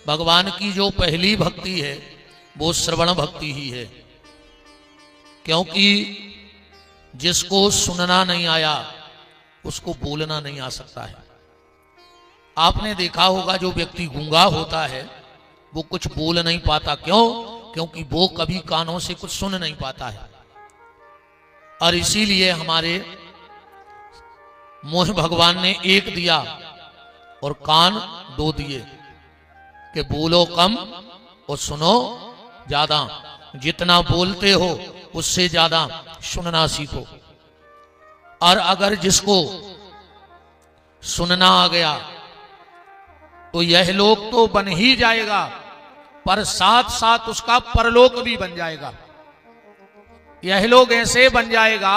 भगवान की जो पहली भक्ति है वो श्रवण भक्ति ही है, क्योंकि जिसको सुनना नहीं आया उसको बोलना नहीं आ सकता है। आपने देखा होगा जो व्यक्ति गूंगा होता है वो कुछ बोल नहीं पाता, क्यों? क्योंकि वो कभी कानों से कुछ सुन नहीं पाता है। और इसीलिए हमारे मुंह भगवान ने एक दिया और कान दो दिए कि बोलो कम और सुनो ज्यादा। जितना बोलते हो उससे ज्यादा सुनना सीखो। और अगर जिसको सुनना आ गया तो यह लोक तो बन ही जाएगा, पर साथ साथ उसका परलोक भी बन जाएगा। यह लोग ऐसे बन जाएगा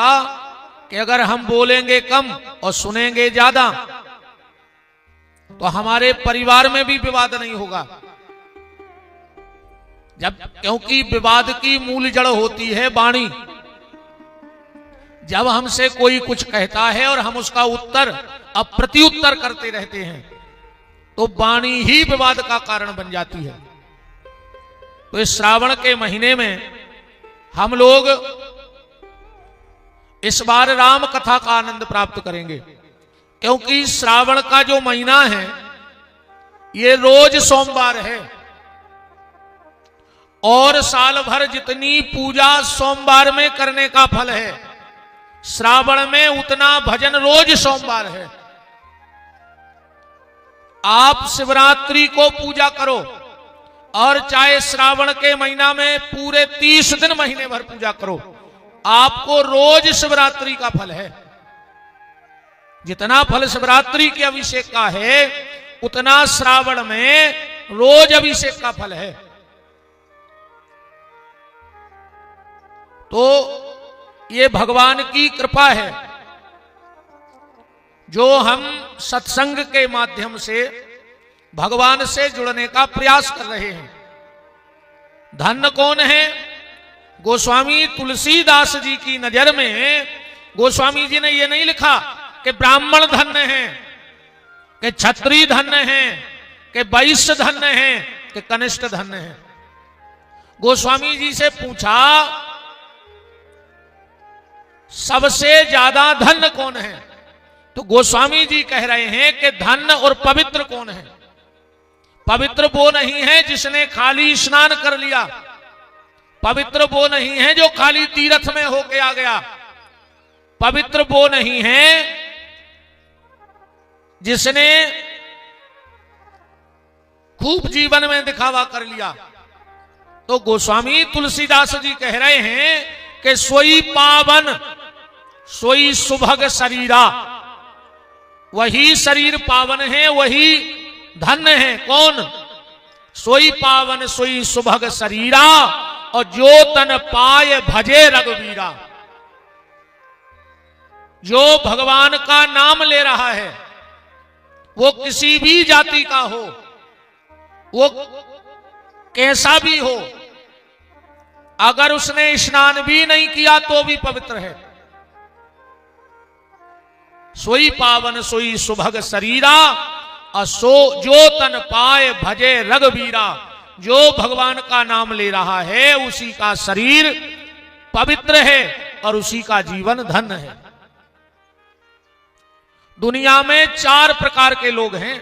कि अगर हम बोलेंगे कम और सुनेंगे ज्यादा तो हमारे परिवार में भी विवाद नहीं होगा। क्योंकि विवाद की मूल जड़ होती है वाणी। जब हमसे कोई कुछ कहता है और हम उसका उत्तर अब प्रत्युत्तर करते रहते हैं तो वाणी ही विवाद का कारण बन जाती है। तो इस श्रावण के महीने में हम लोग इस बार राम कथा का आनंद प्राप्त करेंगे, क्योंकि श्रावण का जो महीना है ये रोज सोमवार है और साल भर जितनी पूजा सोमवार में करने का फल है, श्रावण में उतना भजन रोज सोमवार है। आप शिवरात्रि को पूजा करो और चाहे श्रावण के महीना में पूरे 30 दिन महीने भर पूजा करो, आपको रोज शिवरात्रि का फल है। जितना फल शिवरात्रि के अभिषेक का है उतना श्रावण में रोज अभिषेक का फल है। तो ये भगवान की कृपा है जो हम सत्संग के माध्यम से भगवान से जुड़ने का प्रयास कर रहे हैं। धन्य कौन है? गोस्वामी तुलसीदास जी की नजर में गोस्वामी जी ने यह नहीं लिखा कि ब्राह्मण धन्य हैं, कि क्षत्रिय धन्य हैं, कि वैश्य धन्य हैं, कि कनिष्ठ धन्य हैं। गोस्वामी जी से पूछा सबसे ज्यादा धन्य कौन है? तो गोस्वामी जी कह रहे हैं कि धन्य और पवित्र कौन है? पवित्र वो नहीं है जिसने खाली स्नान कर लिया, पवित्र वो नहीं है जो खाली तीर्थ में होके आ गया, पवित्र वो नहीं है जिसने खूब जीवन में दिखावा कर लिया। तो गोस्वामी तुलसीदास जी कह रहे हैं कि सोई पावन सोई सुभग शरीरा, वही शरीर पावन है, वही धन्य है। कौन? सोई पावन सोई सुभग शरीरा और जो तन पाए भजे रघुवीरा। जो भगवान का नाम ले रहा है वो किसी भी जाति का हो, वो कैसा भी हो, अगर उसने स्नान भी नहीं किया तो भी पवित्र है। सोई पावन सोई सुभग शरीरा और जो तन पाए भजे रघुवीरा। जो भगवान का नाम ले रहा है उसी का शरीर पवित्र है और उसी का जीवन धन्य है। दुनिया में 4 प्रकार के लोग हैं।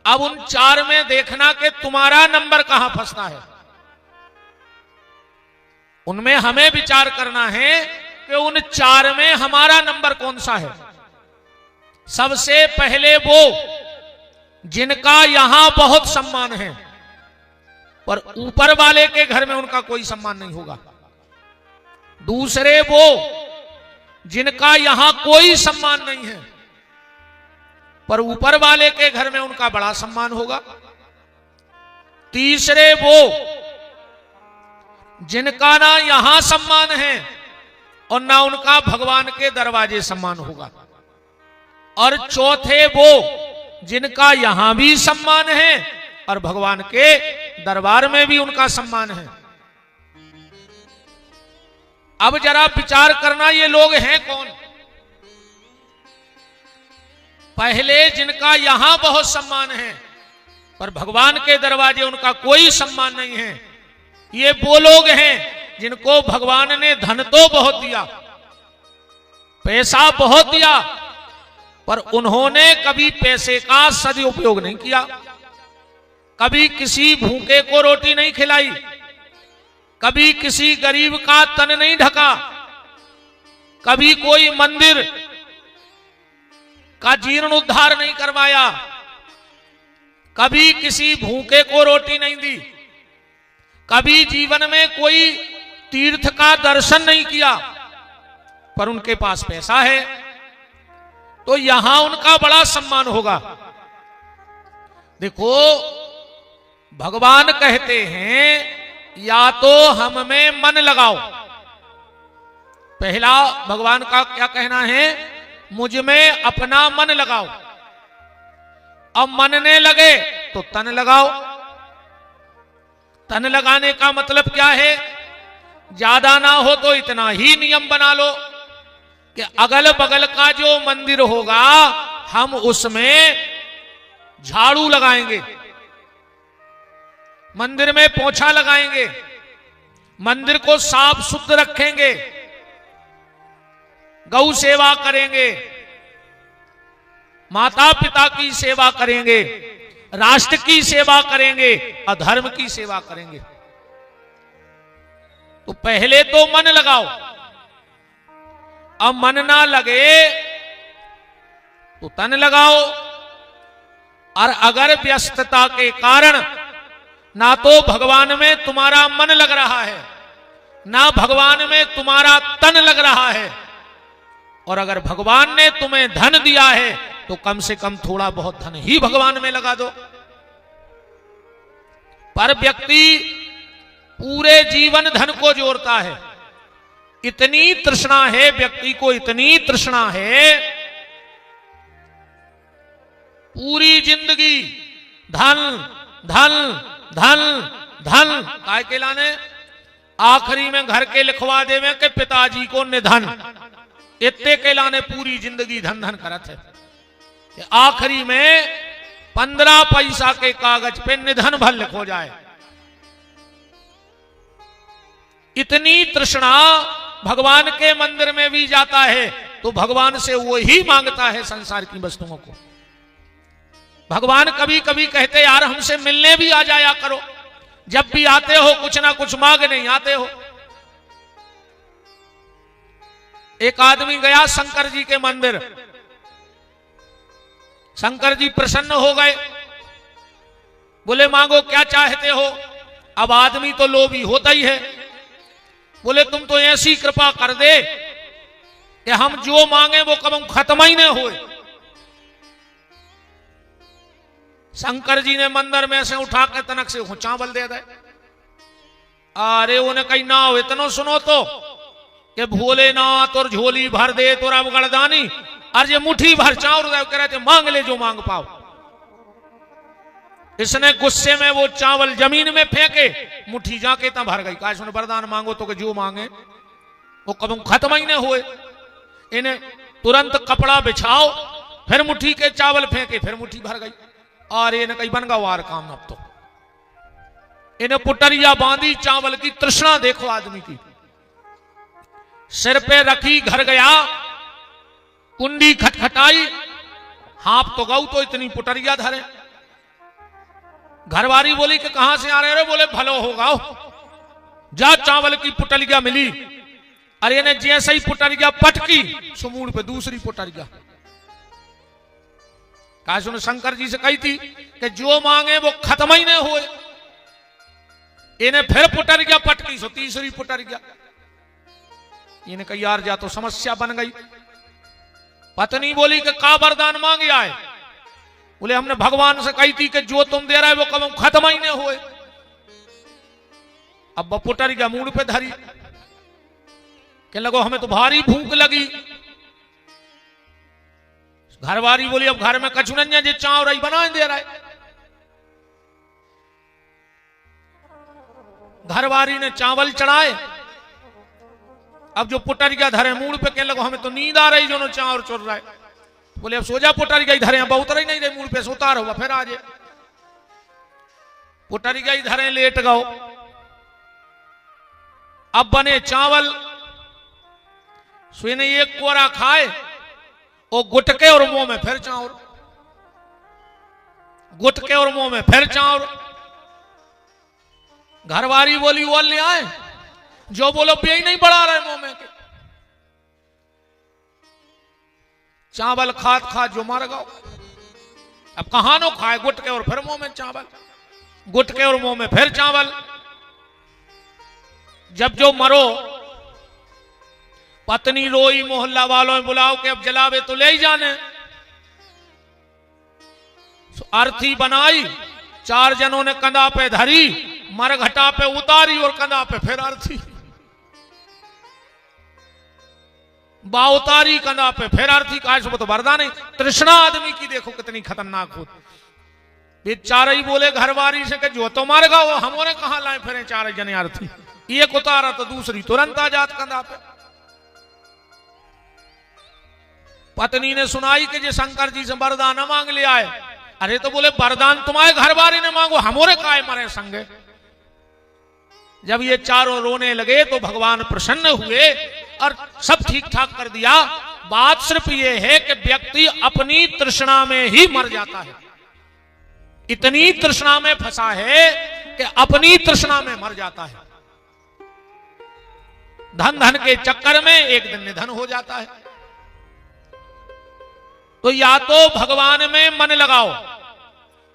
अब उन 4 में देखना कि तुम्हारा नंबर कहां फंसता है। उनमें हमें विचार करना है कि उन 4 में हमारा नंबर कौन सा है। सबसे पहले वो जिनका यहां बहुत सम्मान है पर ऊपर वाले के घर में उनका कोई सम्मान नहीं होगा। दूसरे वो जिनका यहां कोई सम्मान नहीं है पर ऊपर वाले के घर में उनका बड़ा सम्मान होगा। तीसरे वो जिनका ना यहां सम्मान है और ना उनका भगवान के दरवाजे सम्मान होगा। और चौथे वो जिनका यहां भी सम्मान है और भगवान के दरबार में भी उनका सम्मान है। अब जरा विचार करना ये लोग हैं कौन। पहले जिनका यहां बहुत सम्मान है पर भगवान के दरवाजे उनका कोई सम्मान नहीं है। ये वो लोग हैं जिनको भगवान ने धन तो बहुत दिया, पैसा बहुत दिया, पर उन्होंने कभी पैसे का सदुपयोग नहीं किया, कभी किसी भूखे को रोटी नहीं खिलाई, कभी किसी गरीब का तन नहीं ढका, कभी कोई मंदिर का जीर्णोद्धार नहीं करवाया, कभी किसी भूखे को रोटी नहीं दी, कभी जीवन में कोई तीर्थ का दर्शन नहीं किया, पर उनके पास पैसा है तो यहां उनका बड़ा सम्मान होगा। देखो भगवान कहते हैं या तो हम में मन लगाओ। पहला भगवान का क्या कहना है, मुझ में अपना मन लगाओ। अब मनने लगे तो तन लगाओ। तन लगाने का मतलब क्या है, ज्यादा ना हो तो इतना ही नियम बना लो कि अगल बगल का जो मंदिर होगा हम उसमें झाड़ू लगाएंगे, मंदिर में पोछा लगाएंगे, मंदिर को साफ सुथरा रखेंगे, गौ सेवा करेंगे, माता पिता की सेवा करेंगे, राष्ट्र की सेवा करेंगे, अधर्म की सेवा करेंगे। तो पहले तो मन लगाओ। अब मन ना लगे तो तन लगाओ। और अगर व्यस्तता के कारण ना तो भगवान में तुम्हारा मन लग रहा है, ना भगवान में तुम्हारा तन लग रहा है, और अगर भगवान ने तुम्हें धन दिया है तो कम से कम थोड़ा बहुत धन ही भगवान में लगा दो। पर व्यक्ति पूरे जीवन धन को जोड़ता है। इतनी तृष्णा है व्यक्ति को, इतनी तृष्णा है, पूरी जिंदगी धन धन धन धन काय के लाने, आखिरी में घर के लिखवा देवे के पिताजी को निधन, इतने के लाने पूरी जिंदगी धन धन करत है। आखिरी में 15 पैसा के कागज पे निधन भर लिखो जाए। इतनी तृष्णा भगवान के मंदिर में भी जाता है तो भगवान से वो ही मांगता है संसार की वस्तुओं को। भगवान कभी कभी कहते यार हमसे मिलने भी आ जाया करो, जब भी आते हो कुछ ना कुछ मांग नहीं आते हो। एक आदमी गया शंकर जी के मंदिर, शंकर जी प्रसन्न हो गए, बोले मांगो क्या चाहते हो। अब आदमी तो लोभी होता ही है, बोले तुम तो ऐसी कृपा कर दे कि हम जो मांगे वो कब खत्म ही न हो। शंकर जी ने मंदिर में से उठा के तनक से चावल दे दे। अरे उन्हें कहीं ना हो इतना सुनो तो कि भोलेनाथ और झोली भर दे तो अब गड़दानी, और ये मुट्ठी भर चावल कह रहे थे मांग ले जो मांग पाओ। इसने गुस्से में वो चावल जमीन में फेंके, मुट्ठी जाके ता भर गई। कहा सुन वरदान मांगो तो कि जो मांगे वो कब खत्म ही न हुए। इन्हें तुरंत कपड़ा बिछाओ, फिर मुट्ठी के चावल फेंके, फिर मुट्ठी भर गई। और इन्हें कहीं बन गया वार काम। अब तो इन्हें पुटरिया बांधी, चावल की तृष्णा देखो आदमी की। सिर पे रखी, घर गया, कुंडी खटखटाई, हाथ तो गऊ तो इतनी पुटरिया धरे। घरवारी बोली कि कहां से आ रहे हो, बोले भलो होगा जा चावल की पुटलिया मिली। अरे ने जैसे ही पुटलिया पटकी, सुमूड़ पे दूसरी पुटलिया। कहा सुन शंकर जी से कही थी कि जो मांगे वो खत्म ही नहीं हुए। इन्हें फिर पुटलिया पटकी, सो तीसरी पुटलिया। इन्हें कही यार जा तो समस्या बन गई। पत्नी बोली कि का वरदान मांगे आए। बोले हमने भगवान से कही थी कि जो तुम दे रहा है वो कब खत्म ही नहीं हुए। अब बपुटर गया मूड पे धरी, कहने लगो हमें तो भारी भूख लगी। घरवारी बोली अब घर में कछुनन्या जे चाव रही बना दे रहा है। घरवारी ने चावल चढ़ाए। अब जो पुटरिया धरे मूड पे, कहने लगो हमें तो नींद आ रही, जो चावल चुर रहा है। बोले अब सो जा पुटरिया धरे, बहुत रही नहीं रहे मूड पे, सोता रहो फिर आ जाए। पुटरी गई धरे लेट गओ। अब बने चावल, सुने एक कोरा खाए, वो गुटके और मुंह में फिर चावल, गुटके और मुंह में फिर चावल। घरवारी बोली वो ले आए, जो बोलो पे नहीं बढ़ा रहे मुंह में के। चावल खात खात जो मर गओ। अब कहां नो खाए, गुटके और फिर मुंह में चावल, गुटके और मुंह में फिर चावल। जब जो मरो, पत्नी रोई, मोहल्ला वालों ने बुलाओ के अब जलावे तो ले ही जाने। अर्थी बनाई, 4 जनों ने कंधा पे धरी, मरघटा पे उतारी और कंधा पे फिर अर्थी, बा उतारी कंधा पे फिर अर्थी। कहा सुबह तो बरदा नहीं। तृष्णा आदमी की देखो कितनी खतरनाक होती। बेचारे ही बोले घरवारी से कि जो तो मर गया वो हमने कहां लाए फिर 4 जने अर्थी। एक उतारा तो दूसरी तुरंत आ जात कंधा पे। पत्नी ने सुनाई कि जे शंकर जी से वरदान मांग ले आए। अरे तो बोले वरदान तुम्हारे घरवारी ने मांगो, हमोरे काय मरे संगे। जब ये चारों रोने लगे तो भगवान प्रसन्न हुए और सब ठीक ठाक कर दिया। बात सिर्फ ये है कि व्यक्ति अपनी तृष्णा में ही मर जाता है। इतनी तृष्णा में फंसा है कि अपनी तृष्णा में मर जाता है। धन धन के चक्कर में एक दिन निधन हो जाता है। तो या तो भगवान में मन लगाओ,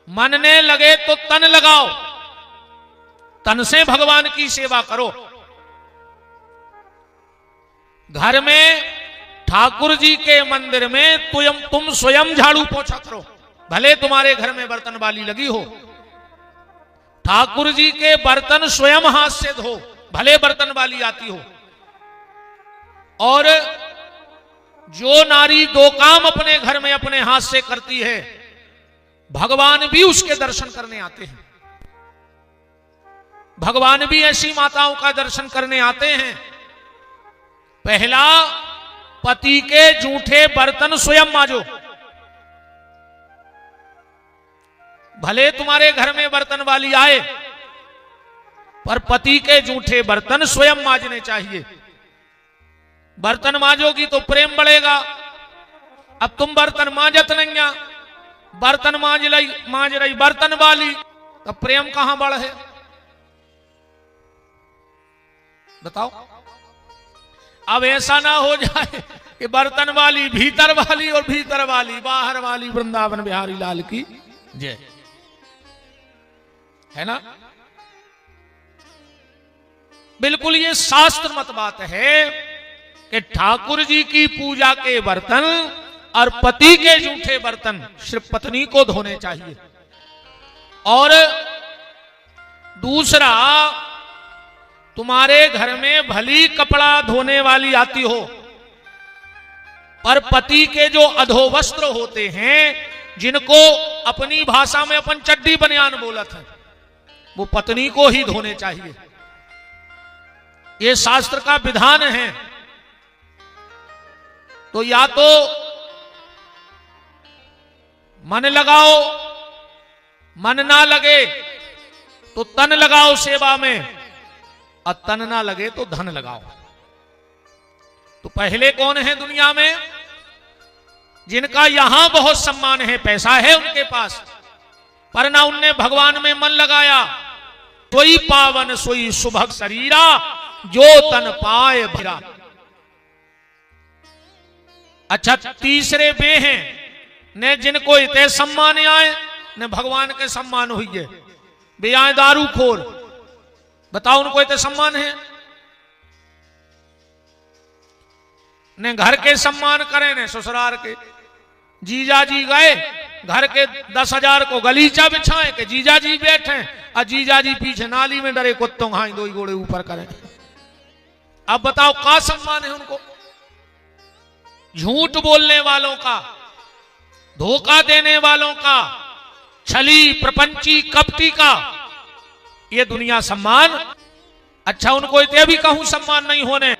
मनने लगे तो तन लगाओ, तन से भगवान की सेवा करो। घर में ठाकुर जी के मंदिर में तुम स्वयं झाड़ू पोछा करो, भले तुम्हारे घर में बर्तन वाली लगी हो। ठाकुर जी के बर्तन स्वयं हाथ से धो, भले बर्तन वाली आती हो। और जो नारी 2 काम अपने घर में अपने हाथ से करती है, भगवान भी उसके दर्शन करने आते हैं। भगवान भी ऐसी माताओं का दर्शन करने आते हैं। पहला, पति के जूठे बर्तन स्वयं मांजो। भले तुम्हारे घर में बर्तन वाली आए, पर पति के जूठे बर्तन स्वयं मांजने चाहिए। बर्तन मांजोगी तो प्रेम बढ़ेगा। अब तुम बर्तन मांजत नहीं, बर्तन मांज रही बर्तन वाली, तो प्रेम कहां बढ़े बताओ। अब ऐसा ना हो जाए कि बर्तन वाली भीतर वाली और भीतर वाली बाहर वाली। वृंदावन बिहारी लाल की जय, है ना। बिल्कुल ये शास्त्र मत बात है कि ठाकुर जी की पूजा के बर्तन और पति के जूठे बर्तन सिर्फ पत्नी को धोने चाहिए। और दूसरा, तुम्हारे घर में भली कपड़ा धोने वाली आती हो, पर पति के जो अधोवस्त्र होते हैं, जिनको अपनी भाषा में अपन चड्डी बनियान बोलत है, वो पत्नी को ही धोने चाहिए। ये शास्त्र का विधान है। तो या तो मन लगाओ, मन ना लगे तो तन लगाओ सेवा में, और तन ना लगे तो धन लगाओ। तो पहले कौन है दुनिया में जिनका यहां बहुत सम्मान है, पैसा है उनके पास, पर ना उनने भगवान में मन लगाया। सोई पावन सोई सुभग शरीरा, जो तन पाए भीरा। अच्छा, तीसरे वे हैं ने जिनको इतने सम्मान आए ने भगवान के सम्मान हुई है। वे आए दारू खोर, बताओ उनको इतने सम्मान है ने घर के सम्मान करें ने ससुराल के। जीजा जी गए घर के 10,000 को गलीचा बिछाए कि जीजा जी बैठे, और जीजा जी पीछे नाली में डरे कुत्तों खाई 2 घोड़े ऊपर करें। अब बताओ क्या सम्मान है उनको। झूठ बोलने वालों का, धोखा देने वालों का, छली प्रपंची कपटी का ये दुनिया सम्मान। अच्छा, उनको इतने भी कहूं सम्मान नहीं होने।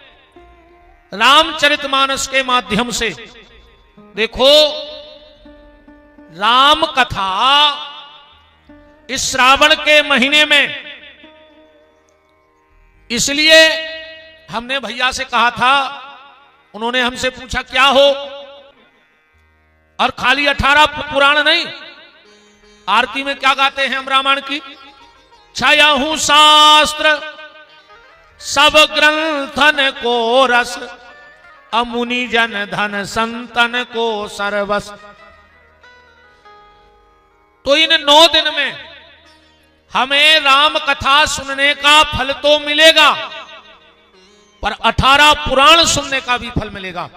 रामचरितमानस के माध्यम से देखो, राम कथा इस श्रावण के महीने में। इसलिए हमने भैया से कहा था, उन्होंने हमसे पूछा क्या हो, और खाली 18 पुराण नहीं, आरती में क्या गाते हैं हम रामायण की, छयहु शास्त्र सब ग्रंथन को रस, अमुनि जन धन संतन को सर्वस। तो इन 9 दिन में हमें राम कथा सुनने का फल तो मिलेगा, पर 18 पुराण सुनने का भी फल मिलेगा,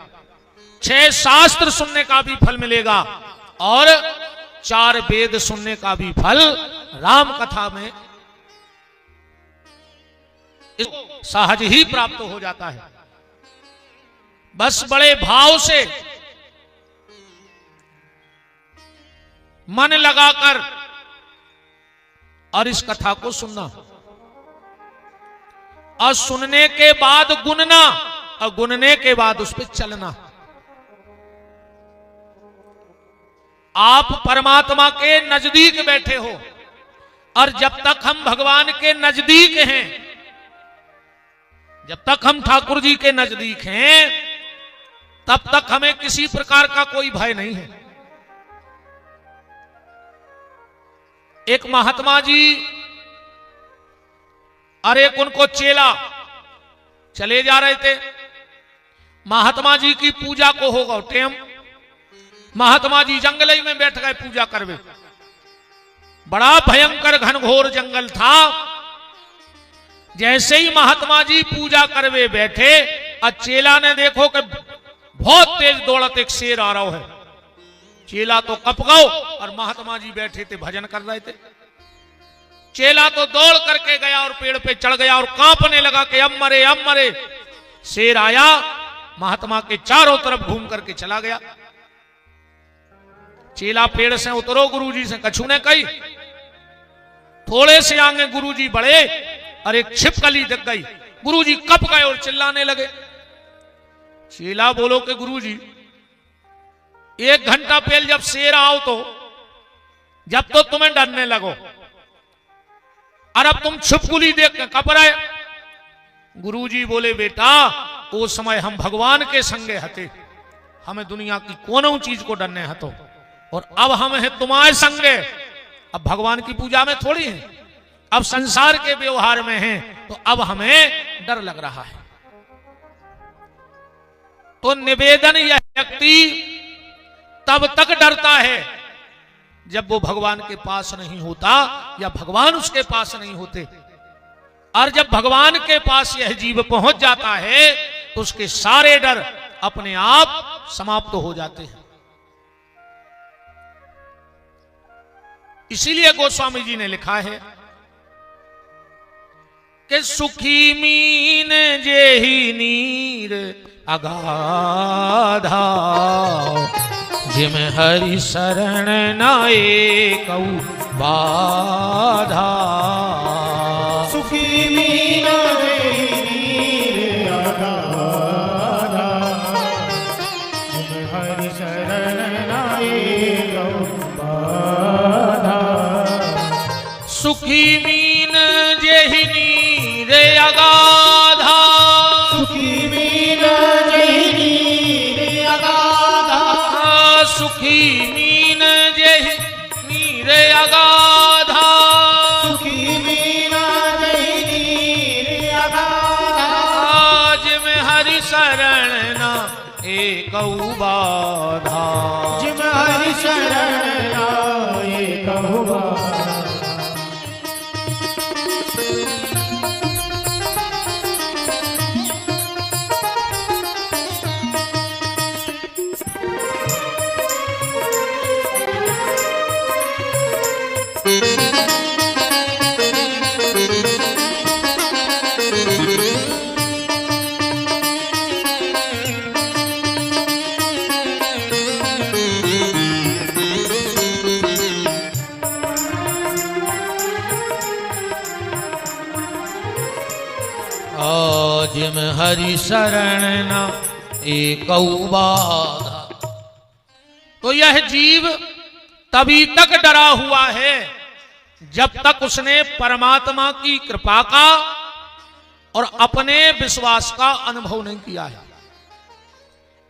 6 शास्त्र सुनने का भी फल मिलेगा, और 4 वेद सुनने का भी फल राम कथा में सहज ही प्राप्त हो जाता है। बस बड़े भाव से मन लगाकर और इस कथा को सुनना, और सुनने के बाद गुनना, और गुनने के बाद उस पर चलना। आप परमात्मा के नजदीक बैठे हो, और जब तक हम भगवान के नजदीक हैं, जब तक हम ठाकुर जी के नजदीक हैं, तब तक हमें किसी प्रकार का कोई भय नहीं है। एक महात्मा जी और एक उनको चेला चले जा रहे थे। महात्मा जी की पूजा को होगा टेम, महात्मा जी जंगल में बैठ गए पूजा करवे। बड़ा भयंकर घनघोर जंगल था। जैसे ही महात्मा जी पूजा करवे बैठे, और चेला ने देखो कि बहुत तेज दौड़त एक शेर आ रहा है। चेला तो कप गओ, और महात्मा जी बैठे थे भजन कर रहे थे। चेला तो दौड़ करके गया और पेड़ पे चढ़ गया और कांपने लगा कि अब मरे अब मरे। शेर आया, महात्मा के चारों तरफ घूम करके चला गया। चेला पेड़ से उतरो, गुरुजी से कछु ने कही। थोड़े से आगे गुरुजी बढ़े और एक छिपकली दिख गई। गुरुजी कप गए और चिल्लाने लगे। चेला बोलो कि गुरुजी 1 घंटा पहले जब शेर आओ तो जब तो तुम्हें डरने लगो, और अब तुम छिपकुली देख के कप रहे। गुरुजी बोले बेटा, वो समय हम भगवान के संगे हते, हमें दुनिया की कोनो चीज को डरने हतो, और अब हम है तुम्हारे संगे। अब भगवान की पूजा में थोड़ी है, अब संसार के व्यवहार में हैं, तो अब हमें डर लग रहा है। तो निवेदन यह व्यक्ति तब तक डरता है जब वो भगवान के पास नहीं होता, या भगवान उसके पास नहीं होते। और जब भगवान के पास यह जीव पहुंच जाता है, तो उसके सारे डर अपने आप समाप्त हो जाते हैं। इसीलिए गोस्वामी जी ने लिखा है कि सुखी मीन जेहि नीर अगाधा, जिम हरि शरण नाए कऊ बाधा। सुखी मीन जेहि नीर अगाधा, जिम हरि शरण नाए कऊ बाधा। सुखी मीन जेहि नीर अगाधा, सुखी मीन जेहि नीर अगाधा, सुखी मीन जेहि नीर अगाधा, सुखी मीन जेहि नीर अगाधा। जिम हरि शरण ना एकऊ बाधा, जिम हरि शरण नाए कऊ बाधा। जिम हरि शरण ना एकऊ बाधा। तो यह जीव तभी तक डरा हुआ है जब तक उसने परमात्मा की कृपा का और अपने विश्वास का अनुभव नहीं किया है।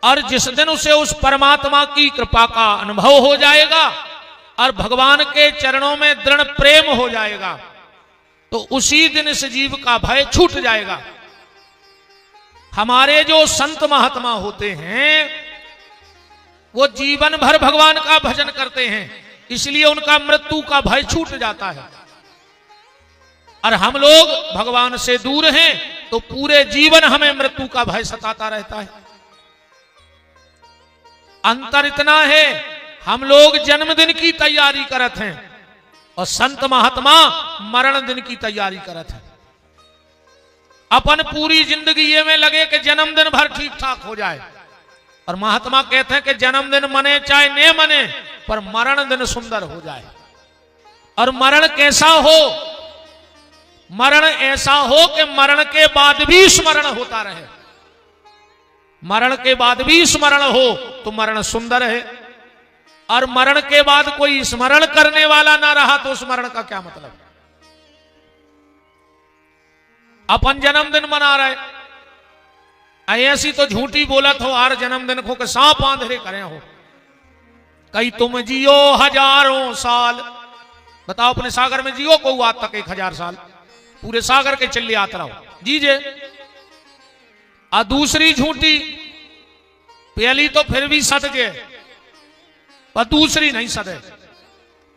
और जिस दिन उसे उस परमात्मा की कृपा का अनुभव हो जाएगा और भगवान के चरणों में दृढ़ प्रेम हो जाएगा, तो उसी दिन इस जीव का भय छूट जाएगा। हमारे जो संत महात्मा होते हैं वो जीवन भर भगवान का भजन करते हैं, इसलिए उनका मृत्यु का भय छूट जाता है। और हम लोग भगवान से दूर हैं तो पूरे जीवन हमें मृत्यु का भय सताता रहता है। अंतर इतना है, हम लोग जन्मदिन की तैयारी करत हैं और संत महात्मा मरण दिन की तैयारी करत हैं। अपन पूरी जिंदगी ये में लगे कि जन्मदिन भर ठीक ठाक हो जाए, और महात्मा कहते हैं कि जन्मदिन मने चाहे न मने पर मरण दिन सुंदर हो जाए। और मरण कैसा हो? मरण ऐसा हो कि मरण के बाद भी स्मरण होता रहे। मरण के बाद भी स्मरण हो तो मरण सुंदर है, और मरण के बाद कोई स्मरण करने वाला ना रहा तो स्मरण का क्या मतलब? अपन जन्मदिन मना रहे, ऐसी तो झूठी बोलत हो हर जन्मदिन को के सांप आंधरे करे हो। कई तुम जियो हजारों साल, बताओ अपने सागर में जियो को आज तक 1000 साल, पूरे सागर के चले आते रहो जीजे। आ दूसरी झूठी, पहली तो फिर भी सद के पर दूसरी नहीं सदे।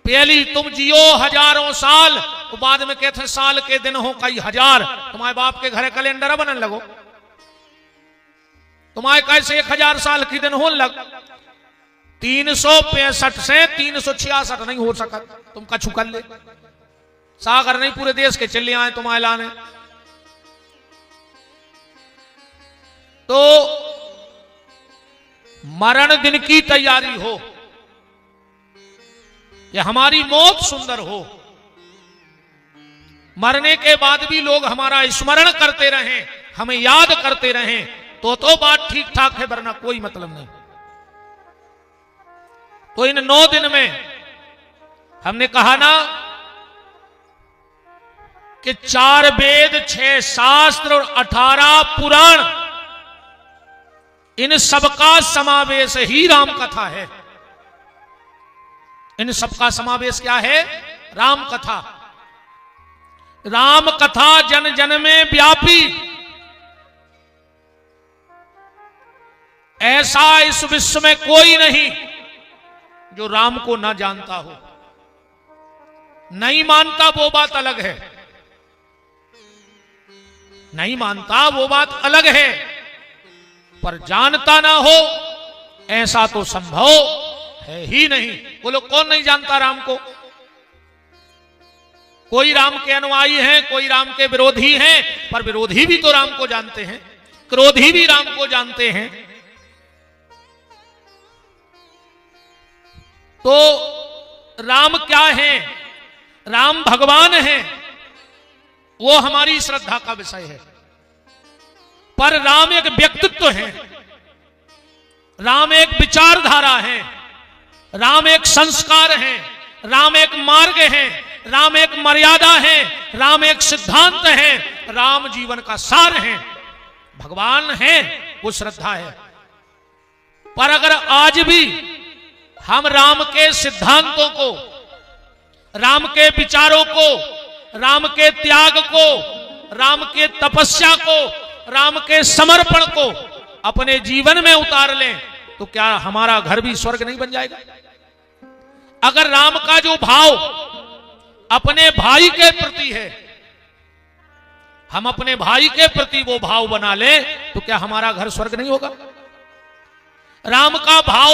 पहली तुम जियो हजारों साल, तो बाद में कहते साल के दिन हो कई हजार। तुम्हारे बाप के घरे कैलेंडर बनने लगो, तुम्हारे कैसे 1000 साल की दिन हो लग। 365 से 366 नहीं हो सका, तुम कछु कर ले। सागर नहीं पूरे देश के चले आए तुम्हारे लाने। तो मरण दिन की तैयारी हो, कि हमारी मौत सुंदर हो, मरने के बाद भी लोग हमारा स्मरण करते रहें, हमें याद करते रहें, तो बात ठीक ठाक है, वरना कोई मतलब नहीं। तो इन 9 दिन में हमने कहा ना कि 4 वेद, 6 शास्त्र और 18 पुराण, इन सबका समावेश ही राम कथा है। इन सबका समावेश क्या है? राम कथा। राम कथा जन जन में व्यापी, ऐसा इस विश्व में कोई नहीं जो राम को ना जानता हो। नहीं मानता वो बात अलग है, नहीं मानता वो बात अलग है, पर जानता ना हो ऐसा तो संभव है ही नहीं। बोलो कौन नहीं जानता राम को? कोई राम के अनुयायी हैं, कोई राम के विरोधी हैं, पर विरोधी भी तो राम को जानते हैं, क्रोधी भी राम को जानते हैं। तो राम क्या है? राम भगवान है, वो हमारी श्रद्धा का विषय है। पर राम एक व्यक्तित्व है, राम एक विचारधारा है, राम एक संस्कार है, राम एक मार्ग है, राम एक मर्यादा है, राम एक सिद्धांत है, राम जीवन का सार है। भगवान है, वो श्रद्धा है। पर अगर आज भी हम राम के सिद्धांतों को, राम के विचारों को, राम के त्याग को, राम के तपस्या को, राम के समर्पण को अपने जीवन में उतार लें, तो क्या हमारा घर भी स्वर्ग नहीं बन जाएगा? अगर राम का जो भाव अपने भाई के प्रति है, हम अपने भाई के प्रति वो भाव बना लें, तो क्या हमारा घर स्वर्ग नहीं होगा? राम का भाव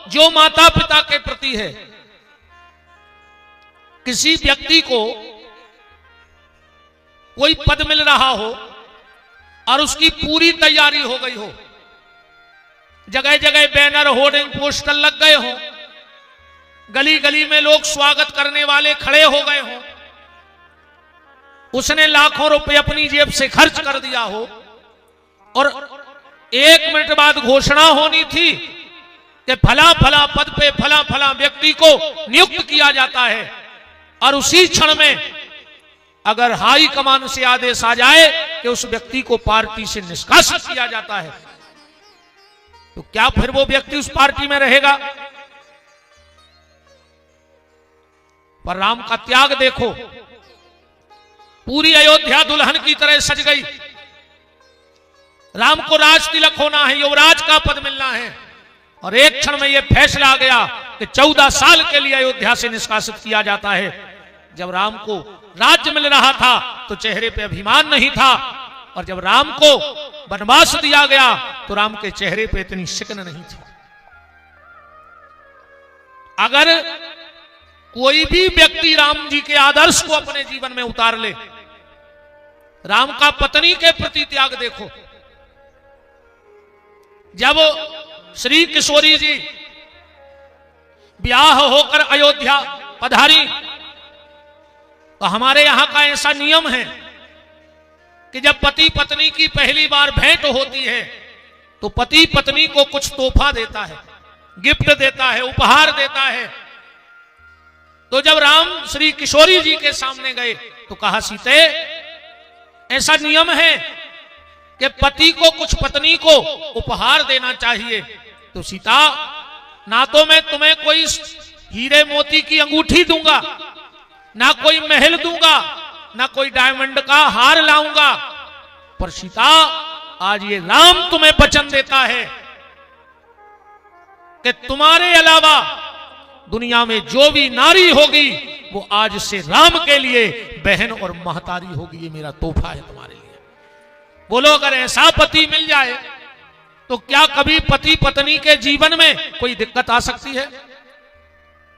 जो माता पिता के प्रति है, किसी व्यक्ति को कोई पद मिल रहा हो और उसकी पूरी तैयारी हो गई हो, जगह जगह बैनर, होर्डिंग, पोस्टर लग गए हो, गली गली में लोग स्वागत करने वाले खड़े हो गए हो, उसने लाखों रुपए अपनी जेब से खर्च कर दिया हो, और 1 मिनट बाद घोषणा होनी थी कि फला फला पद पे फला फला व्यक्ति को नियुक्त किया जाता है, और उसी क्षण में अगर हाई कमान से आदेश आ जाए कि उस व्यक्ति को पार्टी से निष्कासित किया जाता है, तो क्या फिर वो व्यक्ति उस पार्टी में रहेगा? पर राम का त्याग देखो, पूरी अयोध्या दुल्हन की तरह सज गई। राम को राज तिलक होना है, युवराज का पद मिलना है, और एक क्षण में यह फैसला आ गया कि 14 साल के लिए अयोध्या से निष्कासित किया जाता है। जब राम को राज्य मिल रहा था तो चेहरे पे अभिमान नहीं था, और जब राम को वनवास दिया गया तो राम के चेहरे पे इतनी शिकन नहीं थी। अगर कोई भी व्यक्ति राम जी के आदर्श को अपने जीवन में उतार ले, राम का पत्नी के प्रति त्याग देखो। जब श्री किशोरी जी ब्याह होकर अयोध्या पधारी, तो हमारे यहां का ऐसा नियम है कि जब पति पत्नी की पहली बार भेंट होती है तो पति पत्नी को कुछ तोहफा देता है, गिफ्ट देता है, उपहार देता है। तो जब राम श्री किशोरी जी के सामने गए तो कहा, सीते, ऐसा नियम है कि पति को कुछ पत्नी को उपहार देना चाहिए। तो सीता, ना तो मैं तुम्हें कोई हीरे मोती की अंगूठी दूंगा, ना कोई महल दूंगा, ना कोई डायमंड का हार लाऊंगा, पर सीता, आज ये राम तुम्हें वचन देता है कि तुम्हारे अलावा दुनिया में जो भी नारी होगी वो आज से राम के लिए बहन और महतारी होगी। ये मेरा तोहफा है तुम्हारे लिए। बोलो, अगर ऐसा पति मिल जाए तो क्या कभी पति पत्नी के जीवन में कोई दिक्कत आ सकती है?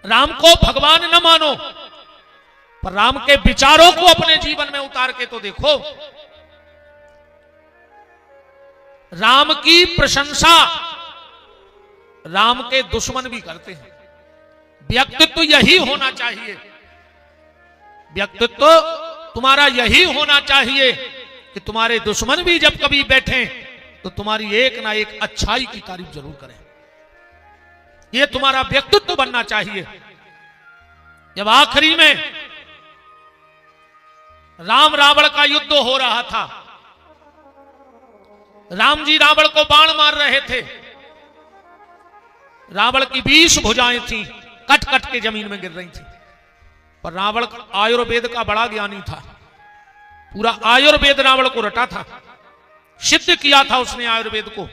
राम को भगवान न मानो, पर राम के विचारों को अपने जीवन में उतार के तो देखो। राम की प्रशंसा राम के दुश्मन भी करते हैं। व्यक्तित्व यही होना चाहिए, व्यक्तित्व तुम्हारा यही होना चाहिए कि तुम्हारे दुश्मन भी जब कभी बैठे तो तुम्हारी एक ना एक अच्छाई की तारीफ जरूर करें। यह तुम्हारा व्यक्तित्व बनना चाहिए। जब आखिरी में राम रावण का युद्ध हो रहा था, राम जी रावण को बाण मार रहे थे, रावण की 20 भुजाएं थीं, कट कट के जमीन में गिर रही थी। पर रावण आयुर्वेद का बड़ा ज्ञानी था, पूरा आयुर्वेद रावण को रटा था, सिद्ध किया था उसने आयुर्वेद को।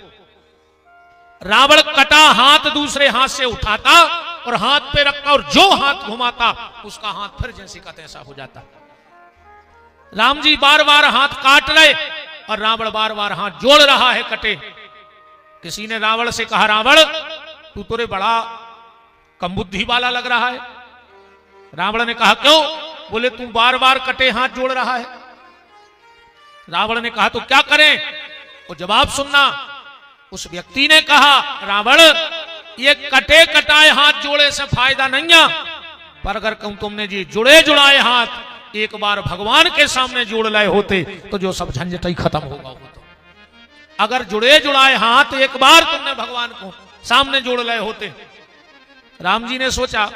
रावण कटा हाथ दूसरे हाथ से उठाता और हाथ पे रखता, और जो हाथ घुमाता उसका हाथ फिर जैसे का तैसा हो जाता। राम जी बार बार हाथ काट रहे और रावण बार बार हाथ जोड़ रहा है कटे। किसी ने रावण से कहा, रावण तू तो रे बड़ा कम बुद्धि वाला लग रहा है। रावण ने कहा, क्यों? बोले, तू बार बार कटे हाथ जोड़ रहा है। रावण ने कहा, तो क्या करें? और जवाब सुनना, उस व्यक्ति ने कहा, रावण ये कटे कटाए हाथ जोड़े से फायदा नहीं है, पर अगर तुमने जी जुड़े जुड़ाए हाथ एक बार भगवान के सामने जोड़ लाए होते तो जो सब झंझट ही खत्म होगा। हो तो अगर जुड़े जुड़ाए हाथ एक बार तुमने भगवान को सामने जोड़ लाए होते। राम जी ने सोचा,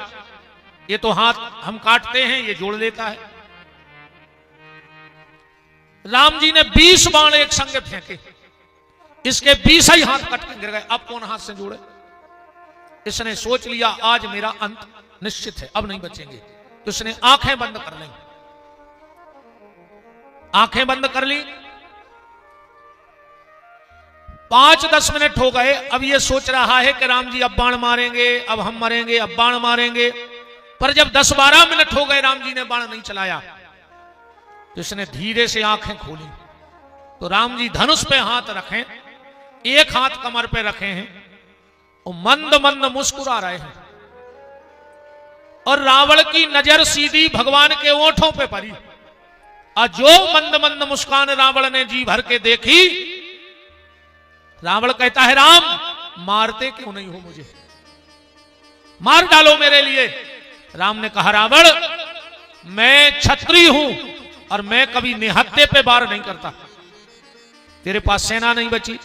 ये तो हाथ हम काटते हैं, ये जोड़ लेता है। राम जी ने 20 बाण एक संग फेंके, इसके 20 ही हाथ कट के गिर गए। अब कौन हाथ से जोड़े? इसने सोच लिया, आज मेरा अंत निश्चित है, अब नहीं बचेंगे। तो इसने आंखें बंद कर ली। आंखें बंद कर ली। 5-10 मिनट हो गए। अब ये सोच रहा है कि राम जी अब बाण मारेंगे, अब हम मरेंगे, अब बाण मारेंगे। पर जब 10-12 मिनट हो गए राम जी ने बाण नहीं चलाया, तो इसने धीरे से आंखें खोली। तो राम जी धनुष पे हाथ रखे, एक हाथ कमर पे रखे हैं और मंद मंद मुस्कुरा रहे हैं। और रावण की नजर सीधी भगवान के ओंठों पे पड़ी, और जो मंद मंद मुस्कान रावण ने जी भर के देखी, रावण कहता है, राम मारते क्यों नहीं हो मुझे? मार डालो मेरे लिए। राम ने कहा, रावण मैं क्षत्रिय हूं और मैं कभी निहत्थे पे वार नहीं करता। तेरे पास सेना नहीं बची,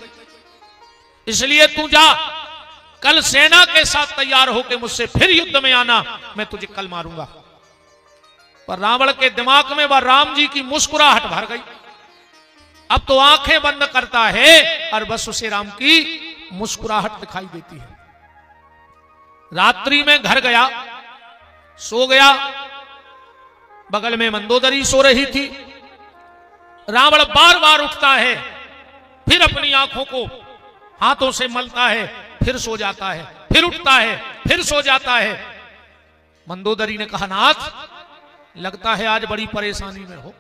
इसलिए तू जा, कल सेना के साथ तैयार होकर मुझसे फिर युद्ध में आना, मैं तुझे कल मारूंगा। पर रावण के दिमाग में वह राम जी की मुस्कुराहट भर गई। अब तो आंखें बंद करता है और बस उसे राम की मुस्कुराहट दिखाई देती है। रात्रि में घर गया, सो गया। बगल में मंदोदरी सो रही थी। रावण बार बार उठता है, फिर अपनी आंखों को हाथों से मलता है, फिर सो जाता है, फिर उठता है, फिर सो जाता है। मंदोदरी ने कहा, नाथ लगता है आज बड़ी परेशानी में हो।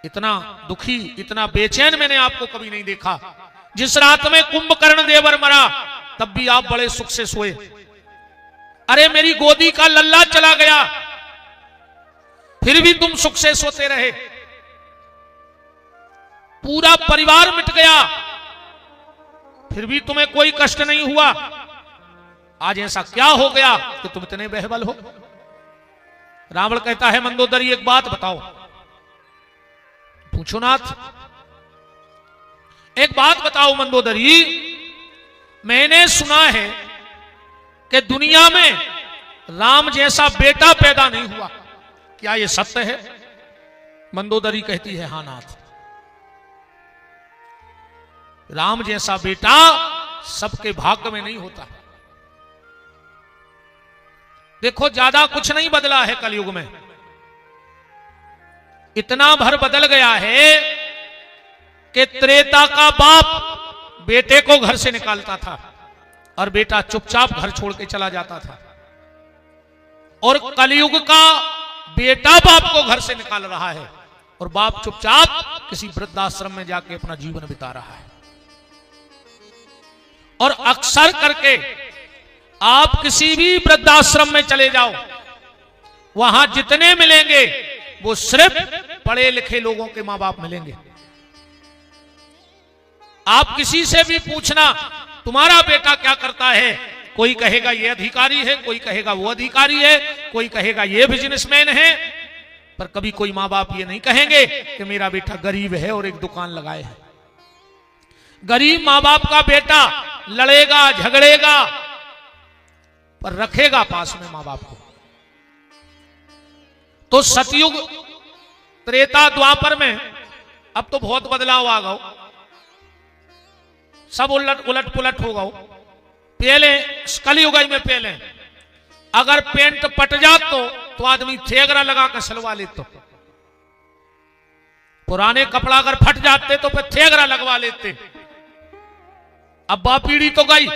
इतना दुखी, इतना बेचैन मैंने आपको कभी नहीं देखा। जिस रात में कुंभकर्ण देवर मरा तब भी आप बड़े सुख से सोए। अरे मेरी गोदी का लल्ला चला गया, फिर भी तुम सुख से सोते रहे। पूरा परिवार मिट गया, फिर भी तुम्हें कोई कष्ट नहीं हुआ। आज ऐसा क्या हो गया कि तुम इतने बेहबल हो? रावण कहता है, मंदोदरी एक बात बताओ। पूछो नाथ, एक बात बताओ मंदोदरी। मैंने सुना है कि दुनिया में राम जैसा बेटा पैदा नहीं हुआ, क्या यह सत्य है? मंदोदरी कहती है, हां नाथ, राम जैसा बेटा सबके भाग्य में नहीं होता। देखो ज्यादा कुछ नहीं बदला है कलयुग में। इतना भर बदल गया है कि त्रेता का बाप बेटे को घर से निकालता था और बेटा चुपचाप घर छोड़ के चला जाता था, और कलयुग का बेटा बाप को घर से निकाल रहा है और बाप चुपचाप किसी वृद्धाश्रम में जाके अपना जीवन बिता रहा है। और अक्सर करके आप किसी भी वृद्धाश्रम में चले जाओ, वहां जितने मिलेंगे वो सिर्फ पढ़े लिखे लोगों के मां बाप मिलेंगे। आप किसी से भी पूछना तुम्हारा बेटा क्या करता है, कोई कहेगा ये अधिकारी है, कोई कहेगा वो अधिकारी है, कोई कहेगा ये बिजनेसमैन है, पर कभी कोई मां बाप ये नहीं कहेंगे कि मेरा बेटा गरीब है और एक दुकान लगाए है। गरीब मां बाप का बेटा लड़ेगा, झगड़ेगा, पर रखेगा पास में मां बाप को। तो सतयुग, त्रेता, द्वापर में अब तो बहुत बदलाव आ गया, सब उलट पुलट हो गया। पहले कलयुग में पहले अगर पेंट पट जात तो आदमी थेगरा लगा कर सिलवा लेते। पुराने कपड़ा अगर फट जाते तो फिर थेगरा लगवा लेते। अब्बा पीढ़ी तो गई,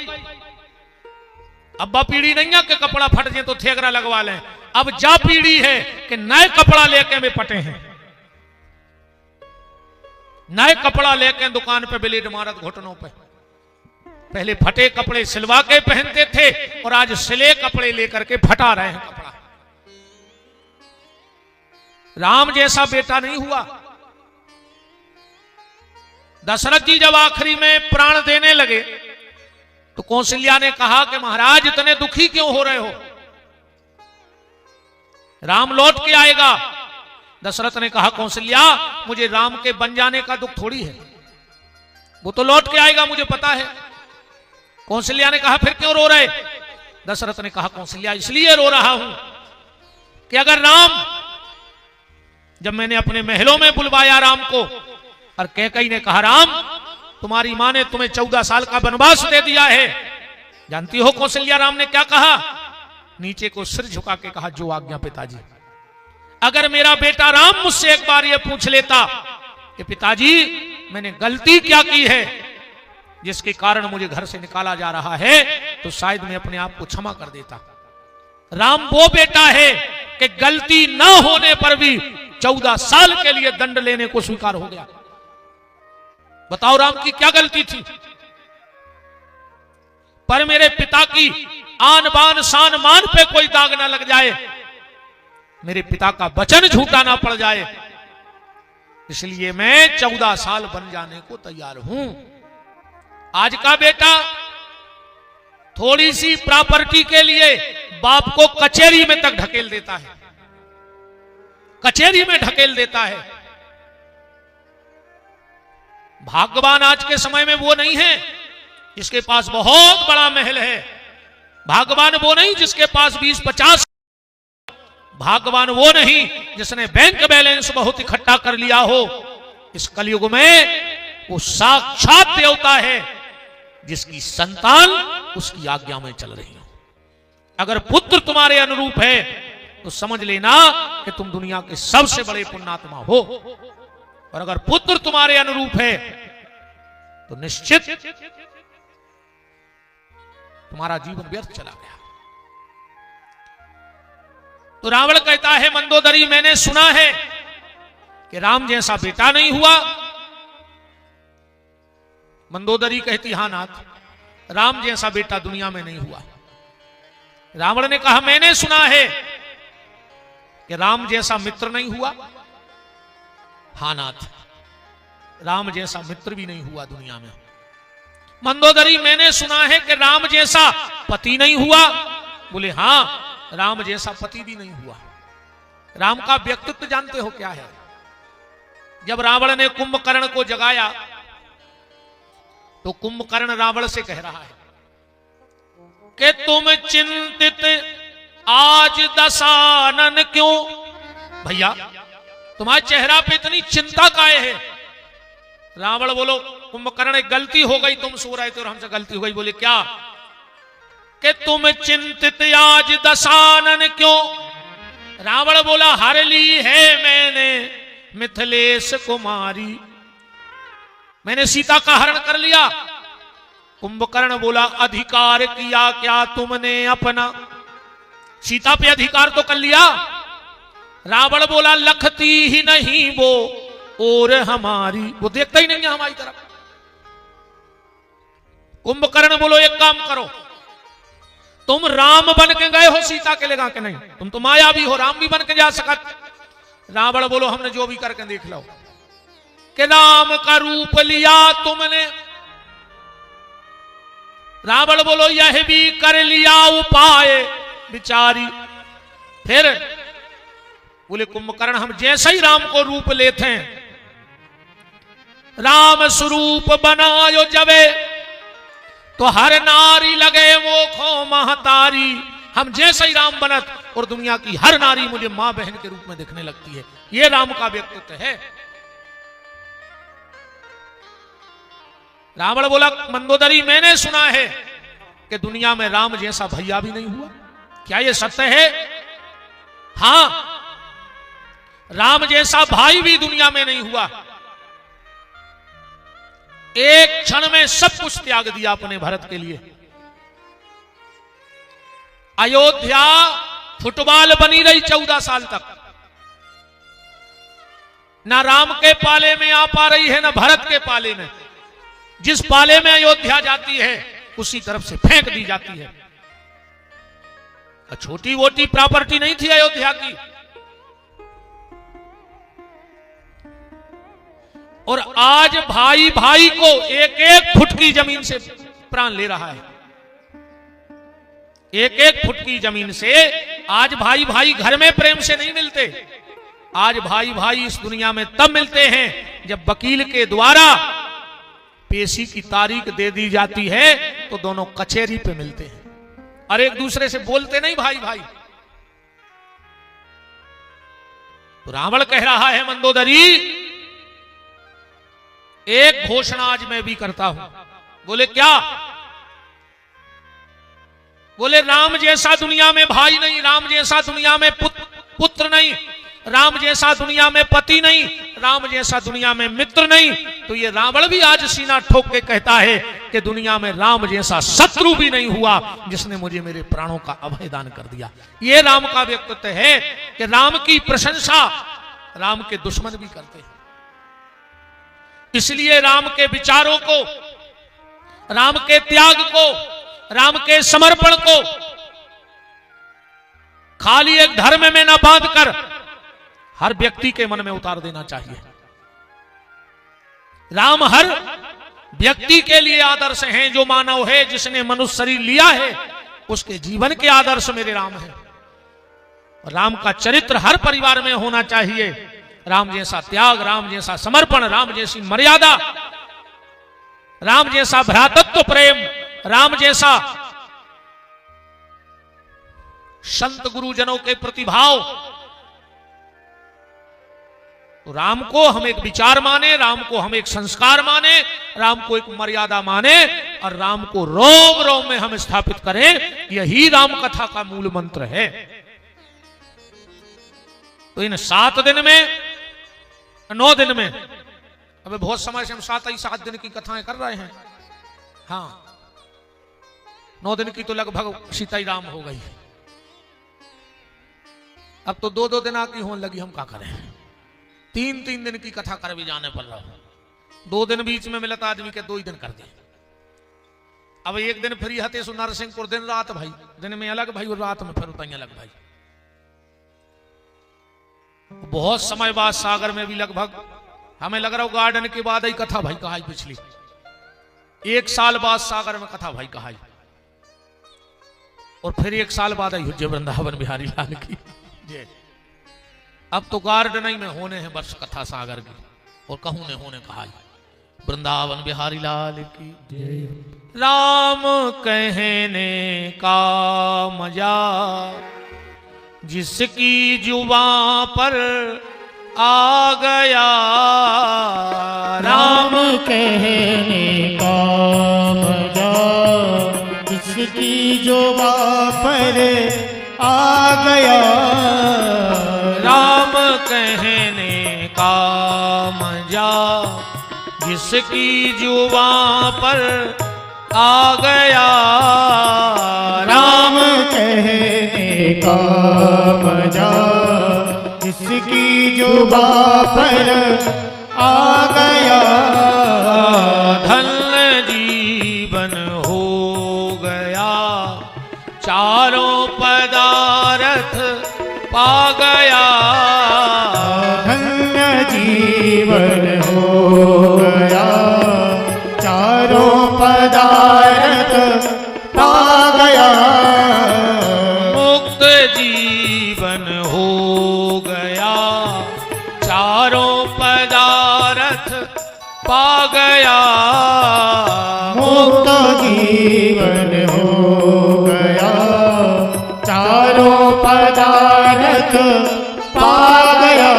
अब्बा पीढ़ी नहीं है कि कपड़ा फट जाए तो थेगरा लगवा लें। अब जा पीढ़ी है कि नए कपड़ा लेके में पटे हैं, नए कपड़ा लेके दुकान पे ब्लेड मारत घुटनों पे। पहले फटे कपड़े सिलवा के पहनते थे और आज सिले कपड़े लेकर के फटा रहे हैं कपड़ा। राम जैसा बेटा नहीं हुआ। दशरथ जी जब आखिरी में प्राण देने लगे तो कौशल्या ने कहा कि महाराज इतने दुखी क्यों हो रहे हो, राम लौट के आएगा। दशरथ ने कहा, कौशल्या मुझे राम के बन जाने का दुख थोड़ी है, वो तो लौट के आएगा मुझे पता है। कौशल्या ने कहा, फिर क्यों रो रहे? दशरथ ने कहा, कौशल्या इसलिए रो रहा हूं कि अगर राम, जब मैंने अपने महलों में बुलवाया राम को और कैकेयी ने कहा, राम तुम्हारी मां ने तुम्हें 14 साल का वनवास दे दिया है, जानती हो कौशल्या राम ने क्या कहा? नीचे को सिर झुका के कहा, जो आज्ञा पिताजी। अगर मेरा बेटा राम मुझसे एक बार यह पूछ लेता कि पिताजी मैंने गलती क्या की है जिसके कारण मुझे घर से निकाला जा रहा है, तो शायद मैं अपने आप को क्षमा कर देता। राम वो बेटा है कि गलती ना होने पर भी 14 साल के लिए दंड लेने को स्वीकार हो गया। बताओ राम की क्या गलती थी? पर मेरे पिता की आन बान शान मान पे कोई दाग ना लग जाए, मेरे पिता का वचन झूठा ना पड़ जाए, इसलिए मैं 14 साल बन जाने को तैयार हूं। आज का बेटा थोड़ी सी प्रॉपर्टी के लिए बाप को कचहरी में तक ढकेल देता है, कचहरी में ढकेल देता है। भाग्यवान आज के समय में वो नहीं है जिसके पास बहुत बड़ा महल है, भाग्यवान वो नहीं जिसके पास 20-50 भाग्यवान वो नहीं जिसने बैंक बैलेंस बहुत इकट्ठा कर लिया हो। इस कलयुग में वो साक्षात देवता है जिसकी संतान उसकी आज्ञा में चल रही हो। अगर पुत्र तुम्हारे अनुरूप है तो समझ लेना कि तुम दुनिया के सबसे बड़े पुण्यात्मा हो, और अगर पुत्र तुम्हारे अनुरूप है तो निश्चित तुम्हारा जीवन व्यर्थ चला गया। तो रावण कहता है मंदोदरी मैंने सुना है कि राम जैसा बेटा नहीं हुआ। मंदोदरी कहती हां नाथ, राम जैसा बेटा दुनिया में नहीं हुआ। रावण ने कहा मैंने सुना है कि राम जैसा मित्र नहीं हुआ। हां नाथ, राम जैसा मित्र भी नहीं हुआ दुनिया में। मंदोदरी मैंने सुना है कि राम जैसा पति नहीं हुआ। बोले हां, राम जैसा पति भी नहीं हुआ। राम का व्यक्तित्व जानते हो क्या है? जब रावण ने कुंभकर्ण को जगाया तो कुंभकर्ण रावण से कह रहा है कि तुम चिंतित आज दशानन क्यों? भैया तुम्हारे चेहरा पे इतनी चिंता काहे है? रावण बोलो कुंभकर्ण गलती हो गई, तुम सो रहे थे और हमसे गलती हो गई। बोले क्या? कि तुम चिंतित आज दशानन क्यों? रावण बोला हर ली है मैंने मिथिलेश कुमारी, मैंने सीता का हरण कर लिया। कुंभकर्ण बोला अधिकार किया क्या तुमने अपना? सीता पे अधिकार तो कर लिया। रावण बोला लखती ही नहीं वो और हमारी, वो देखता ही नहीं है हमारी तरफ। कुंभकर्ण बोलो एक काम करो, तुम राम बन के गए हो सीता के लेगा के नहीं? तुम तो माया भी हो, राम भी बन के जा सकत। रावण बोलो हमने जो भी करके देख लो कि राम का रूप लिया तुमने। रावण बोलो यह भी कर लिया उपाय बिचारी। फिर बोले कुंभकर्ण हम जैसे ही राम को रूप लेते हैं, राम स्वरूप बनायो जबे तो हर नारी लगे मोखो महतारी। हम जैसे ही राम बनत और दुनिया की हर नारी मुझे मां बहन के रूप में दिखने लगती है। ये राम का व्यक्तित्व है। रावण बोला मंदोदरी मैंने सुना है कि दुनिया में राम जैसा भैया भी नहीं हुआ। क्या ये सत्य है? हां, राम जैसा भाई भी दुनिया में नहीं हुआ। एक क्षण में सब कुछ त्याग दिया अपने भरत के लिए। अयोध्या फुटबॉल बनी रही 14 साल तक, ना राम के पाले में आ पा रही है ना भरत के पाले में। जिस पाले में अयोध्या जाती है उसी तरफ से फेंक दी जाती है। छोटी वोटी प्रॉपर्टी नहीं थी अयोध्या की। और आज भाई भाई को एक एक फुट की जमीन से प्राण ले रहा है। एक एक फुट की जमीन से आज भाई भाई घर में प्रेम से नहीं मिलते। आज भाई भाई इस दुनिया में तब मिलते हैं जब वकील के द्वारा पेशी की तारीख दे दी जाती है तो दोनों कचहरी पे मिलते हैं और एक दूसरे से बोलते नहीं भाई भाई। तो रावण कह रहा है मंदोदरी एक घोषणा आज मैं भी करता हूं। बोले क्या? बोले राम जैसा दुनिया में भाई नहीं, राम जैसा दुनिया में पुत्र नहीं, राम जैसा दुनिया में पति नहीं, राम जैसा दुनिया में मित्र नहीं। तो ये रावण भी आज सीना ठोक के कहता है कि दुनिया में राम जैसा शत्रु भी नहीं हुआ जिसने मुझे मेरे प्राणों का अभय दान कर दिया। ये राम का व्यक्तित्व है कि राम की प्रशंसा राम के दुश्मन भी करते हैं। इसलिए राम के विचारों को, राम के त्याग को, राम के समर्पण को खाली एक धर्म में न बांधकर हर व्यक्ति के मन में उतार देना चाहिए। राम हर व्यक्ति के लिए आदर्श हैं। जो मानव है, जिसने मनुष्य शरीर लिया है, उसके जीवन के आदर्श मेरे राम है। राम का चरित्र हर परिवार में होना चाहिए। राम जैसा त्याग, राम जैसा समर्पण, राम जैसी मर्यादा, राम जैसा भ्रातृत्व प्रेम, राम जैसा संत गुरुजनों के प्रतिभाव। तो राम को हम एक विचार माने, राम को हम एक संस्कार माने, राम को एक मर्यादा माने और राम को रोम रोम में हम स्थापित करें। यही राम कथा का मूल मंत्र है। तो इन 7 दिन में, 9 दिन में, अबे बहुत समय से हम 7 दिन की कथाएं कर रहे हैं। हाँ, 9 दिन की तो लगभग सीता ही राम हो गई। अब तो 2-2 दिन की होने लगी, हम क्या करें। 3-3 दिन की कथा कर भी जाने पड़ रहा है। 2 दिन बीच में मिलता आदमी के, 2 ही दिन कर दे। अब एक दिन फ्री हते सो नरसिंहपुर, दिन रात भाई, दिन में अलग भाई और रात में फिर उतनी अलग भाई। बहुत समय बाद सागर में भी लगभग हमें लग रहा हो गार्डन के बाद ही कथा भाई कहा पिछली 1 साल बाद सागर में कथा भाई कहा, और फिर 1 साल बाद आई जय वृंदावन बिहारी लाल की जय। अब तो गार्डन ही में होने हैं वर्ष कथा सागर की, और कहूं ने होने कहा वृंदावन बिहारी लाल की जय। राम कहने का मजा जिसकी जुबां पर आ गया, राम कहने का मजा जिसकी जुबां पर आ गया। राम कहने का मजा जिसकी जुबां पर आ गया। राम कहने का मजा जिसकी जुबां पर आ गया। धन्य जीवन हो गया, चारों पदार्थ पा गया। धन्य जीवन हो गया, चारों पदार्थ पा गया। मुक्त जीवन हो गया, चारों पदार्थ पा गया। मुक्त जीवन हो गया, चारों पदार्थ पा गया।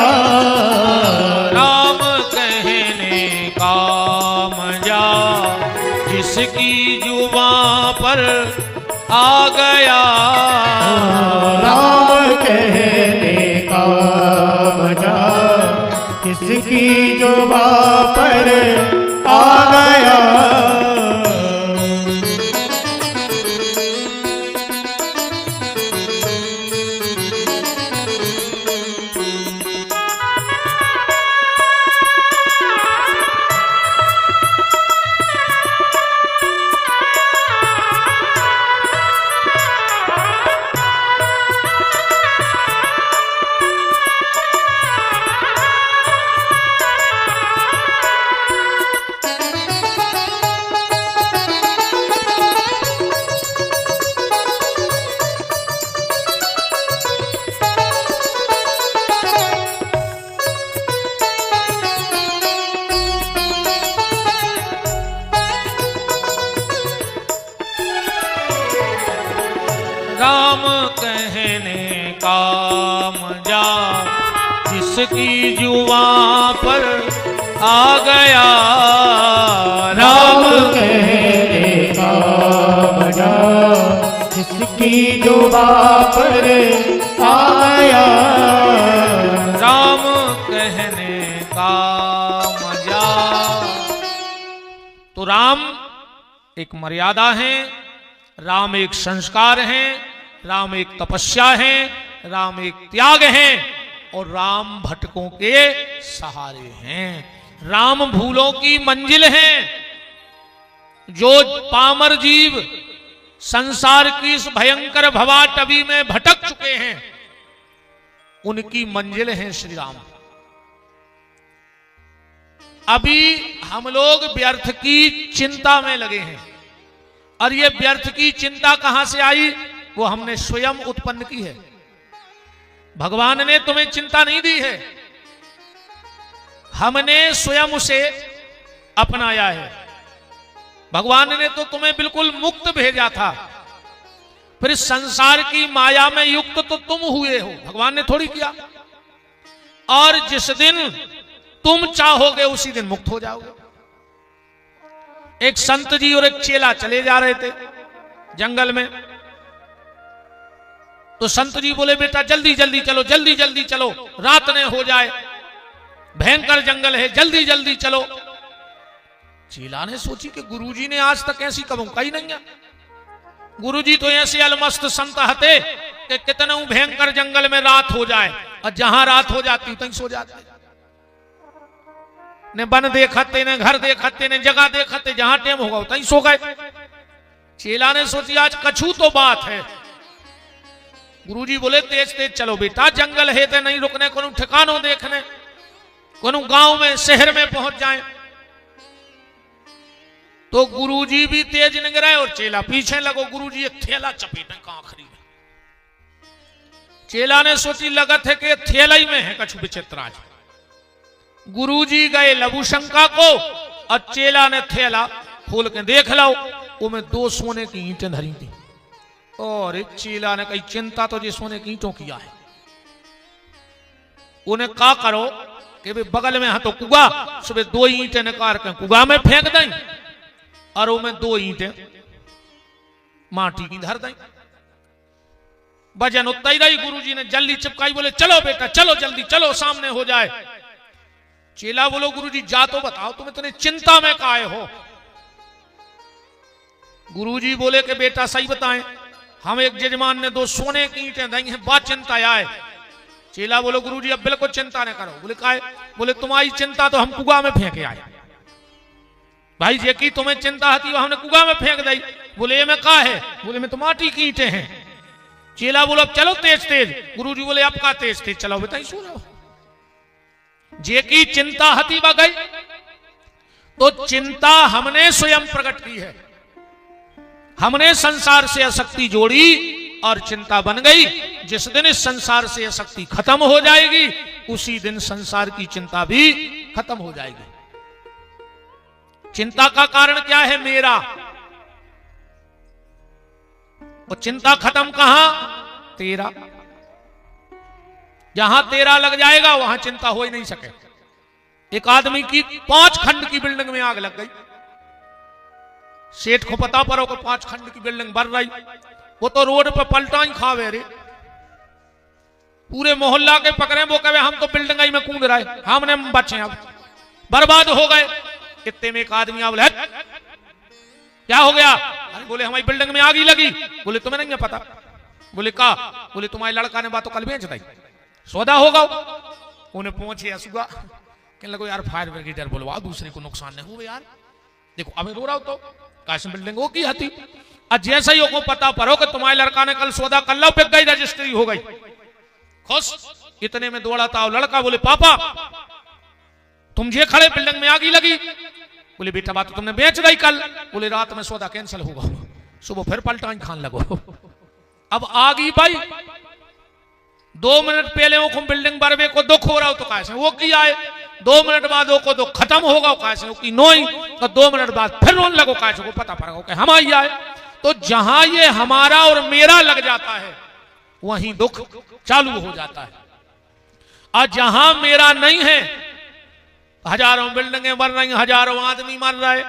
राम कहने का मजा जिसकी जुबां पर आ गया। राम कहने का मजा किसकी जुबां पर आ गया। राम कहने का मजा जिसकी जुबां पर आ गया। राम कहने का मजा जिसकी जुबां पर आ गया। राम कहने का मजा। तो राम एक मर्यादा है, राम एक संस्कार है, राम एक तपस्या है, राम एक त्याग है, और राम भटकों के सहारे हैं। राम भूलों की मंजिल है। जो पामर जीव संसार की इस भयंकर भवाटवी में भटक चुके हैं, उनकी मंजिल है श्री राम। अभी हम लोग व्यर्थ की चिंता में लगे हैं, और ये व्यर्थ की चिंता कहां से आई? वो हमने स्वयं उत्पन्न की है। भगवान ने तुम्हें चिंता नहीं दी है, हमने स्वयं उसे अपनाया है। भगवान ने तो तुम्हें बिल्कुल मुक्त भेजा था, फिर इस संसार की माया में युक्त तो तुम हुए हो, भगवान ने थोड़ी किया। और जिस दिन तुम चाहोगे उसी दिन मुक्त हो जाओगे। एक संत जी और एक चेला चले जा रहे थे जंगल में। तो संत जी बोले बेटा जल्दी जल्दी चलो, जल्दी जल्दी चलो, रात न हो जाए, भयंकर जंगल है, जल्दी जल्दी चलो। चेला ने सोची कि गुरुजी ने आज तक ऐसी कबू कही नहीं है। गुरुजी तो ऐसे अलमस्त संत हते कि कितना भयंकर जंगल में रात हो जाए और जहां रात हो जाती तहीं सो जाते। ने बन देखते, ने घर देखते, ने जगह देखते, जहां टेम होगा तहीं सो गए। चेला ने सोची आज कछू तो बात है। गुरुजी बोले तेज तेज चलो बेटा, जंगल है तो नहीं रुकने, कोनो ठिकानों देखने, कोनो गांव में शहर में पहुंच जाए। तो गुरुजी भी तेज निगरे और चेला पीछे लगो। गुरुजी एक थैला चपेटे आखिरी में। चेला ने सोची लगत है कि थैला ही में है कछु विचित्र आज। गुरुजी गए लघुशंका को और चेला ने थैला खोल के देख लो, उसमें 2 सोने की ईंटें धरी थी। और चेला ने कही चिंता तो ये सोने की ईंटों किया है, उन्हें का करो कि बगल में हाथों कुआ, सुबह 2 ईंटें निकाल के कुआ में फेंक दें और वो में 2 ईंटें माटी की धर दें। वजन उतना ही रही। गुरुजी ने जल्दी चिपकाई, बोले चलो बेटा चलो, जल्दी चलो, सामने हो जाए। चेला बोलो गुरुजी जा तो बताओ, तुम इतने चिंता में काहे हो। गुरुजी बोले कि बेटा सही बताएं, हम एक जजमान ने 2 सोने की ईंटें दी हैं, बात चिंता आए। चेला बोलो गुरुजी अब बिल्कुल चिंता न करो। बोले काहे? बोले तुम्हारी चिंता तो हम कुआ में फेंके आए। भाई जे की तुम्हें चिंता थी वो हमने कुआ में फेंक दी। बोले ये में का है? बोले में तो माटी की ईंटें हैं। चेला बोलो अब चलो तेज तेज। गुरुजी बोले अब का तेज तेज चलो बेटा, सो जाओ। जे की चिंता हती बा गई, तो चिंता हमने स्वयं प्रकट की है। हमने संसार से आसक्ति जोड़ी और चिंता बन गई। जिस दिन इस संसार से आसक्ति खत्म हो जाएगी उसी दिन संसार की चिंता भी खत्म हो जाएगी। चिंता का कारण क्या है? मेरा। और चिंता खत्म कहां? तेरा। जहां तेरा लग जाएगा वहां चिंता हो ही नहीं सके। एक आदमी की 5 खंड की बिल्डिंग में आग लग गई। सेठ को पता पड़ो कि 5 खंड की बिल्डिंग बन रही। वो तो रोड पे पलटा ही खावे रे। पूरे मोहल्ला के पकड़े, वो कहे हम तो बिल्डिंग में कूद रहे, हमने बचे, अब बर्बाद हो गए। इतने में एक आदमी आ बोले क्या हो गया? अरे बोले हमारी बिल्डिंग में आग ही लगी। बोले तुम्हें नहीं है पता? बोले का? बोले तुम्हारे लड़का ने बात तो कल बेच दी, सौदा होगा। उन्हें पहुंचे असुआ, कहने लगो यार फायर ब्रिगेडियर बोलवा, दूसरे को नुकसान नहीं हुआ यार, देखो अबे रो रहा हो तो काश बिल्डिंग वो की हती। और जैसा ही को पता पड़ो कि तुम्हारे लड़का ने कल सौदा कर लो, पिक गई, रजिस्ट्री हो गई, खुश। इतने में दौड़ा था लड़का, बोले पापा तुम जे खड़े बिल्डिंग में आग ही लगी। बोले बेटा बात तो तुमने बेच दी कल। बोले रात में सौदा कैंसिल होगा, सुबह फिर पलटाई खान लगो। अब आग ही भाई 2 मिनट पहले वो बिल्डिंग बरबे को दुख हो रहा हो तो कैसे वो किया है, 2 मिनट बाद वो को दुख खत्म होगा कैसे वो की नोई, तो 2 मिनट बाद फिर रोने लगो कैसे को पता पड़ेगा कि हम आई आए। तो जहां ये हमारा और मेरा लग जाता है वहीं दुख चालू हो जाता है। और जहां मेरा नहीं है, हजारों बिल्डिंगें बन रही, हजारों आदमी मर रहे,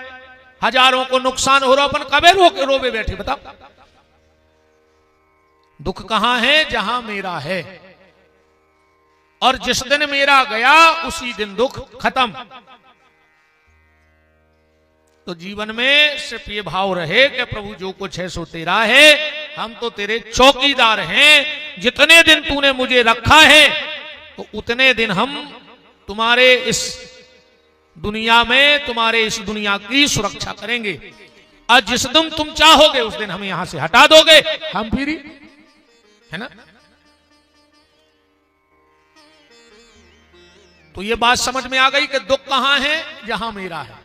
हजारों को नुकसान हो रहा, अपन कबे रोबे बैठे बताओ। दुख कहां है? जहां मेरा है। और जिस दिन मेरा गया उसी दिन दुख खत्म। तो जीवन में सिर्फ ये भाव रहे कि प्रभु जो कुछ है सो तेरा है, हम तो तेरे चौकीदार हैं। जितने दिन तूने मुझे रखा है तो उतने दिन हम तुम्हारे इस दुनिया में, तुम्हारे इस दुनिया की सुरक्षा करेंगे। और जिस दिन तुम चाहोगे उस दिन हमें यहां से हटा दोगे, हम फिर है ना। तो ये बात समझ में आ गई कि दुख कहां है? जहां मेरा है।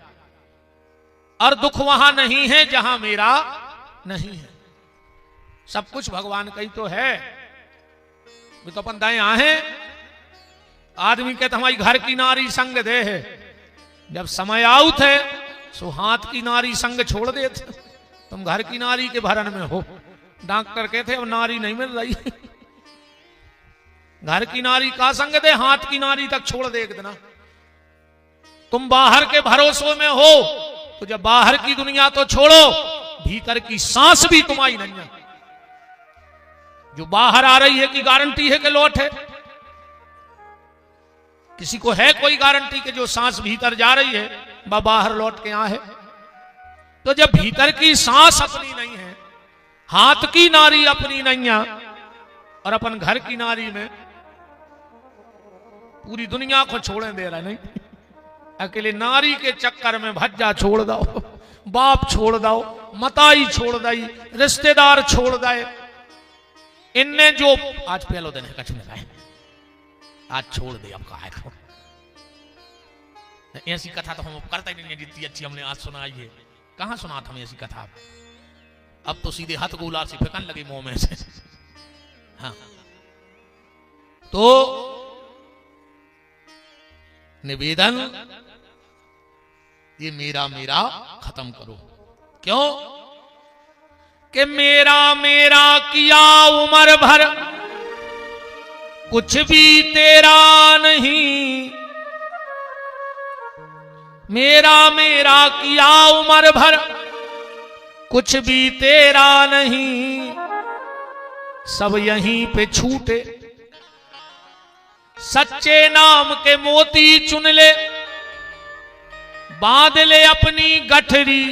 और दुख वहां नहीं है जहां मेरा नहीं है। सब कुछ भगवान का ही तो है। भी तो अपन दाएं हैं। आदमी कहता हमारी घर की नारी संग दे है, जब समय आउत है सो हाथ की नारी संग छोड़ देते। तुम घर की नारी के भरण में हो, डॉक्टर कहते अब नारी नहीं मिल रही। घर की नारी का संग दे, हाथ की नारी तक छोड़ दे एक दिन। तुम बाहर के भरोसों में हो तो जब बाहर की दुनिया तो छोड़ो, भीतर की सांस भी तुम्हारी नहीं है। जो बाहर आ रही है की गारंटी है कि लौट है? किसी को है कोई गारंटी कि जो सांस भीतर जा रही है वह बाहर लौट के आए? तो जब भीतर की सांस अपनी नहीं है, हाथ की नारी अपनी नहीं है, और अपन घर की नारी में पूरी दुनिया को छोड़ने दे रहा नहीं। अकेले नारी के चक्कर में भज्जा छोड़ दो, बाप छोड़ दो, मताई छोड़ दई, रिश्तेदार छोड़ दे। इनने जो आज पहलो दिन है कछ में रहे, आज छोड़ दे, अब कहा है। ऐसी कथा तो हम करते नहीं है जितनी अच्छी हमने आज सुनाई है। कहां सुना था हमें ऐसी कथा? अब तो सीधे हाथ गोला से फेंकने लगे मुंह में से। हाँ, तो निवेदन ये मेरा मेरा खत्म करो। क्यों? कि मेरा मेरा किया उम्र भर, कुछ भी तेरा नहीं। मेरा मेरा किया उम्र भर, कुछ भी तेरा नहीं। सब यहीं पे छूटे, सच्चे नाम के मोती चुन ले, बांध ले अपनी गठरी,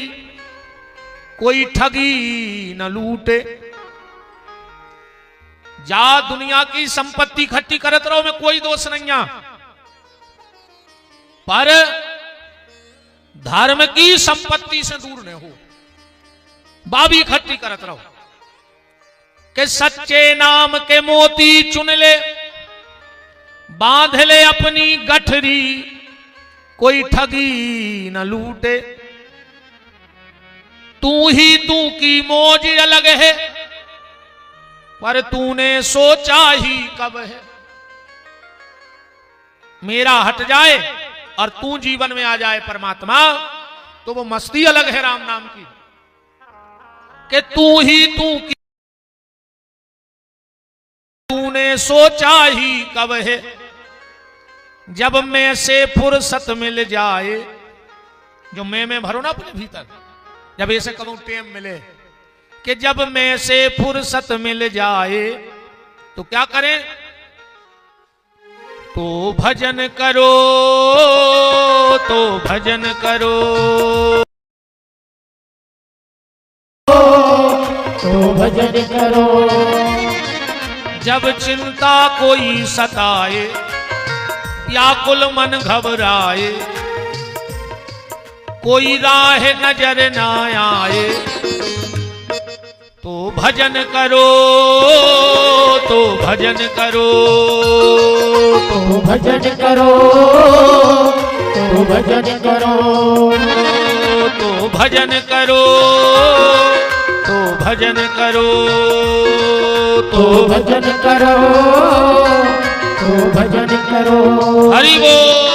कोई ठगी न लूटे। जा दुनिया की संपत्ति इकट्ठी करत रहो, में कोई दोष नहीं है, पर धर्म की संपत्ति से दूर न हो। बाबी इकट्ठी करत रहो कि सच्चे नाम के मोती चुन ले, बांध ले अपनी गठरी, कोई ठगी न लूटे। तू ही तू की मौज अलग है, पर तूने सोचा ही कब है। मेरा हट जाए और तू जीवन में आ जाए परमात्मा, तो वो मस्ती अलग है राम नाम की। कि तू ही तू की तूने सोचा ही कब है। जब मैं से फुर्सत मिल जाए, जो मैं भरो ना अपने भीतर, जब ऐसे कदों टेम मिले कि जब मैं से फुर्सत मिल जाए, तो क्या करें? तो भजन करो, तो भजन करो, तो भजन करो। जब चिंता कोई सताए, व्याकुल मन घबराए, कोई राह नजर ना आए, तो भजन करो, तो भजन करो, तो भजन करो, तो भजन करो, तो भजन करो, तो भजन करो, तो भजन करो, तो भजन करो। हरि बोल।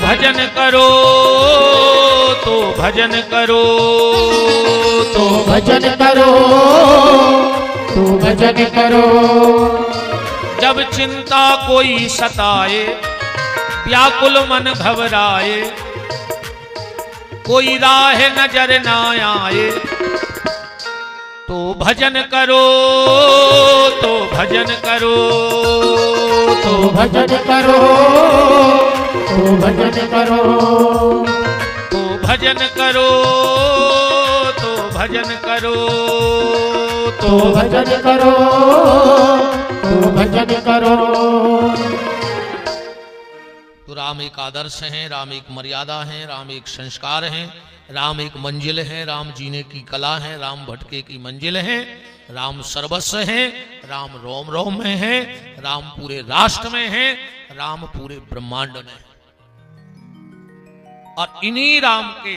भजन करो, तो भजन करो, तो भजन करो, तो भजन करो। जब चिंता कोई सताए, व्याकुल मन घबराए, कोई राह नजर ना आए, तो भजन करो, तो भजन करो, तो भजन करो, तो भजन करो, तो भजन करो, तो भजन करो, तो भजन करो, तो भजन करो। तो राम एक आदर्श हैं, राम एक मर्यादा है, राम एक संस्कार हैं, राम एक मंजिल है, राम जीने की कला है, राम भटके की मंजिल है, राम सर्वस्व है, राम रोम रोम में है, राम पूरे राष्ट्र में है, राम पूरे ब्रह्मांड में है। और इन्हीं राम के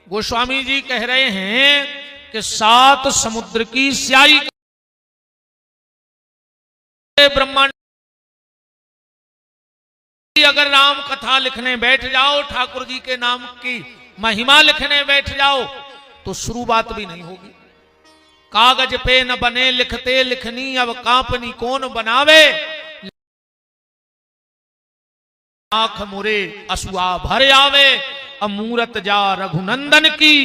गोस्वामी जी कह रहे हैं कि 7 समुद्र की स्याही ब्रह्मांड। अगर राम कथा लिखने बैठ जाओ, ठाकुर जी के नाम की महिमा लिखने बैठ जाओ, तो शुरुआत भी नहीं होगी। कागज पे न बने लिखते लिखनी, अब कांपनी कौन बनावे, आंख मुरे असुआ भर आवे, अमूरत जा रघुनंदन की,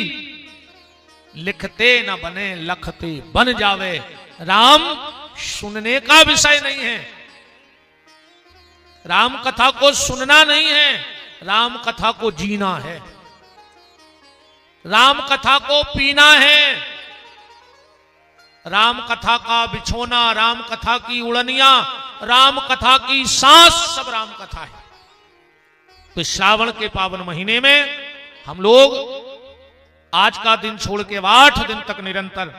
लिखते न बने लखते बन जावे। राम सुनने का विषय नहीं है, राम कथा को सुनना नहीं है, राम कथा को जीना है, राम कथा को पीना है, राम कथा का बिछोना, राम कथा की उड़निया, राम कथा की सांस, सब राम कथा है। तो श्रावण के पावन महीने में हम लोग आज का दिन छोड़ के 8 दिन तक निरंतर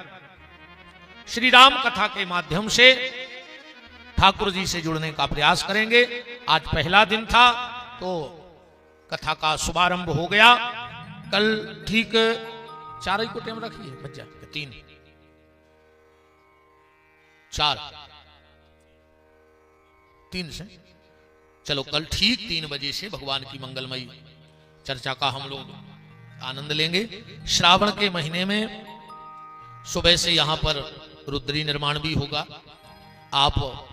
श्री राम कथा के माध्यम से ठाकुर जी से जुड़ने का प्रयास करेंगे। आज पहला दिन था तो कथा का शुभारंभ हो गया। कल ठीक 4 को टाइम रखिए, बच्चा 3 4 3 से चलो, कल ठीक 3 बजे से भगवान की मंगलमयी चर्चा का हम लोग आनंद लेंगे। श्रावण के महीने में सुबह से यहां पर रुद्री निर्माण भी होगा। आप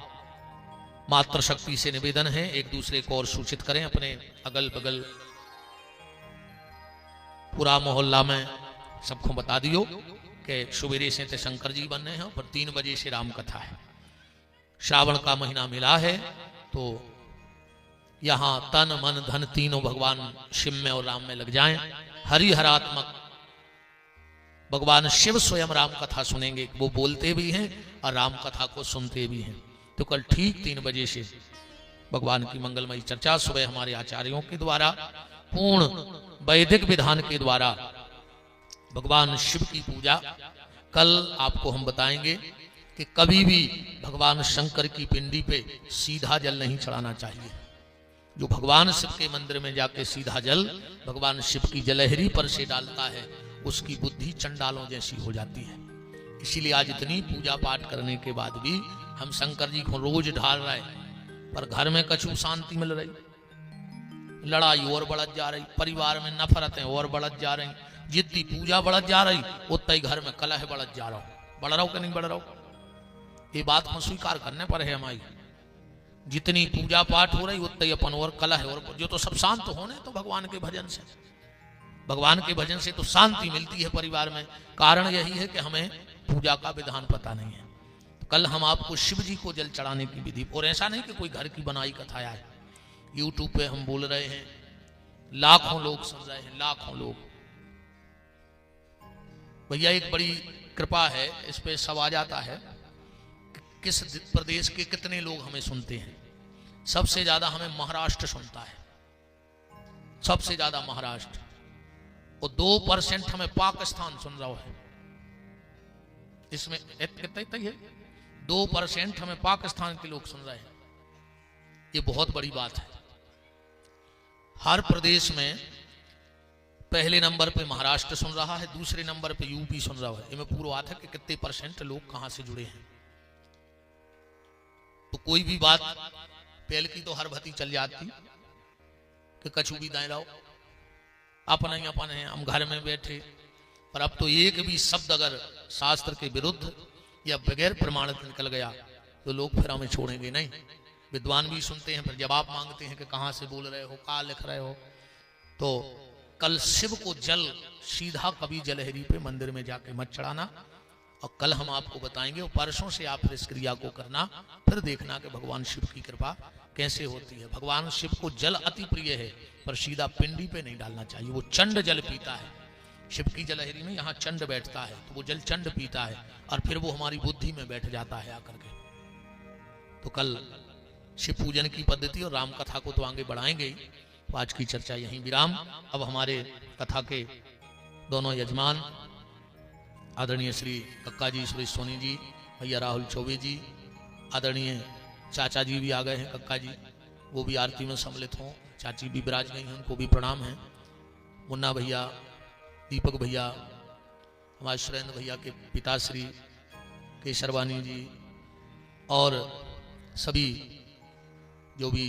मातृशक्ति से निवेदन है एक दूसरे को और सूचित करें, अपने अगल बगल पूरा मोहल्ला में सबको बता दियो कि सवेरे से ते शंकर जी बन रहे हैं, पर 3 बजे से राम कथा है। श्रावण का महीना मिला है तो यहां तन मन धन तीनों भगवान शिव में और राम में लग जाएं। हरिहरात्मक भगवान शिव स्वयं राम कथा सुनेंगे, वो बोलते भी हैं और राम कथा को सुनते भी हैं। तो कल ठीक 3 बजे से भगवान की मंगलमयी चर्चा सुबह हमारे आचार्यों के द्वारा पूर्ण वैदिक विधान के द्वारा भगवान शिव की पूजा। कल आपको हम बताएंगे कि कभी भी भगवान शंकर की पिंडी पे सीधा जल नहीं चढ़ाना चाहिए। जो भगवान शिव के मंदिर में जाके सीधा जल भगवान शिव की जलहरी पर से डालता है, उसकी बुद्धि चंडालों जैसी हो जाती है। इसीलिए आज इतनी पूजा पाठ करने के बाद भी हम शंकर जी को रोज ढाल रहे, पर घर में कछु शांति मिल रही, लड़ाई और बढ़त जा रही, परिवार में नफरतें और बढ़त जा रही, जितनी पूजा बढ़त जा रही उतना ही घर में कलह बढ़त जा रहा हो। बढ़ रहा हो कि नहीं बढ़ रहा हो, ये बात को स्वीकार करने पर है हमारी। जितनी पूजा पाठ हो रही उतना ही अपन और कलह है, और जो तो सब शांत होने तो भगवान के भजन से, भगवान के भजन से तो शांति मिलती है परिवार में। कारण यही है कि हमें पूजा का विधान पता नहीं है। तो कल हम आपको शिव जी को जल चढ़ाने की विधि, और ऐसा नहीं कि कोई घर की बनाई कथा है, यूट्यूब पे हम बोल रहे हैं, लाखों लोग सुन रहे हैं, लाखों लोग। भैया एक बड़ी कृपा है, इस पे सब आ जाता है कि किस प्रदेश के कितने लोग हमें सुनते हैं। सबसे ज्यादा हमें महाराष्ट्र सुनता है, सबसे ज्यादा महाराष्ट्र, और 2% हमें पाकिस्तान सुन रहा है। इसमें कितना है, 2% हमें पाकिस्तान के लोग सुन रहे हैं। ये बहुत बड़ी बात है। हर प्रदेश में पहले नंबर पे महाराष्ट्र सुन रहा है, दूसरे नंबर पे यूपी सुन रहा है। इनमें पूरा आता है कि कितने % लोग कहां से जुड़े हैं। तो कोई भी बात पहले की तो हर भती चल जाती कि कछु भी दाएं रहो, अपन ही अपन है, हम घर में बैठे। पर अब तो एक भी शब्द अगर शास्त्र के विरुद्ध या बगैर प्रमाणित निकल गया तो लोग फिर हमें छोड़ेंगे नहीं। विद्वान भी सुनते हैं, फिर जवाब मांगते हैं कि कहां से बोल रहे हो, कहां लिख रहे हो। तो कल शिव को जल सीधा कभी जलहरी पे मंदिर में जाके मत चढ़ाना। और कल हम आपको बताएंगे, और परसों से आप इस क्रिया को करना, फिर देखना कि भगवान शिव की कृपा कैसे होती है। भगवान शिव को जल अति प्रिय है, पर सीधा पिंडी पे नहीं डालना चाहिए। वो चंड जल पीता है, शिव की जलहरी में यहाँ चंड बैठता है, तो वो जल चंड पीता है और फिर वो हमारी बुद्धि में बैठ जाता है आकर के। तो कल शिव पूजन की पद्धति और राम कथा को तो आगे बढ़ाएंगे ही, तो आज की चर्चा यहीं विराम। अब हमारे कथा के दोनों यजमान आदरणीय श्री कक्का जी, श्री सोनी जी, भैया राहुल चौबे जी, आदरणीय चाचा जी भी आ गए हैं, कक्का जी, वो भी आरती में सम्मिलित हों। चाची भी विराज गई हैं, उनको भी प्रणाम है। मुन्ना भैया, दीपक भैया, हमारे सुरेंद्र भैया के पिताश्री केशरवानी जी और सभी जो भी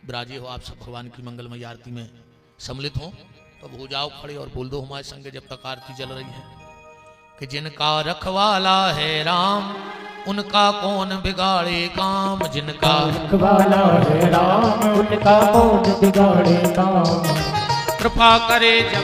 विराजे हो, आप सब भगवान की मंगलमय आरती में सम्मिलित हों। तो अब हो जाओ खड़े और बोल दो हमारे संग जब तक आरती चल रही है कि जिनका रखवाला है राम, उनका कौन बिगाड़े काम। जिनका रखवाला है राम, उनका कौन बिगाड़े काम। कृपा करे जब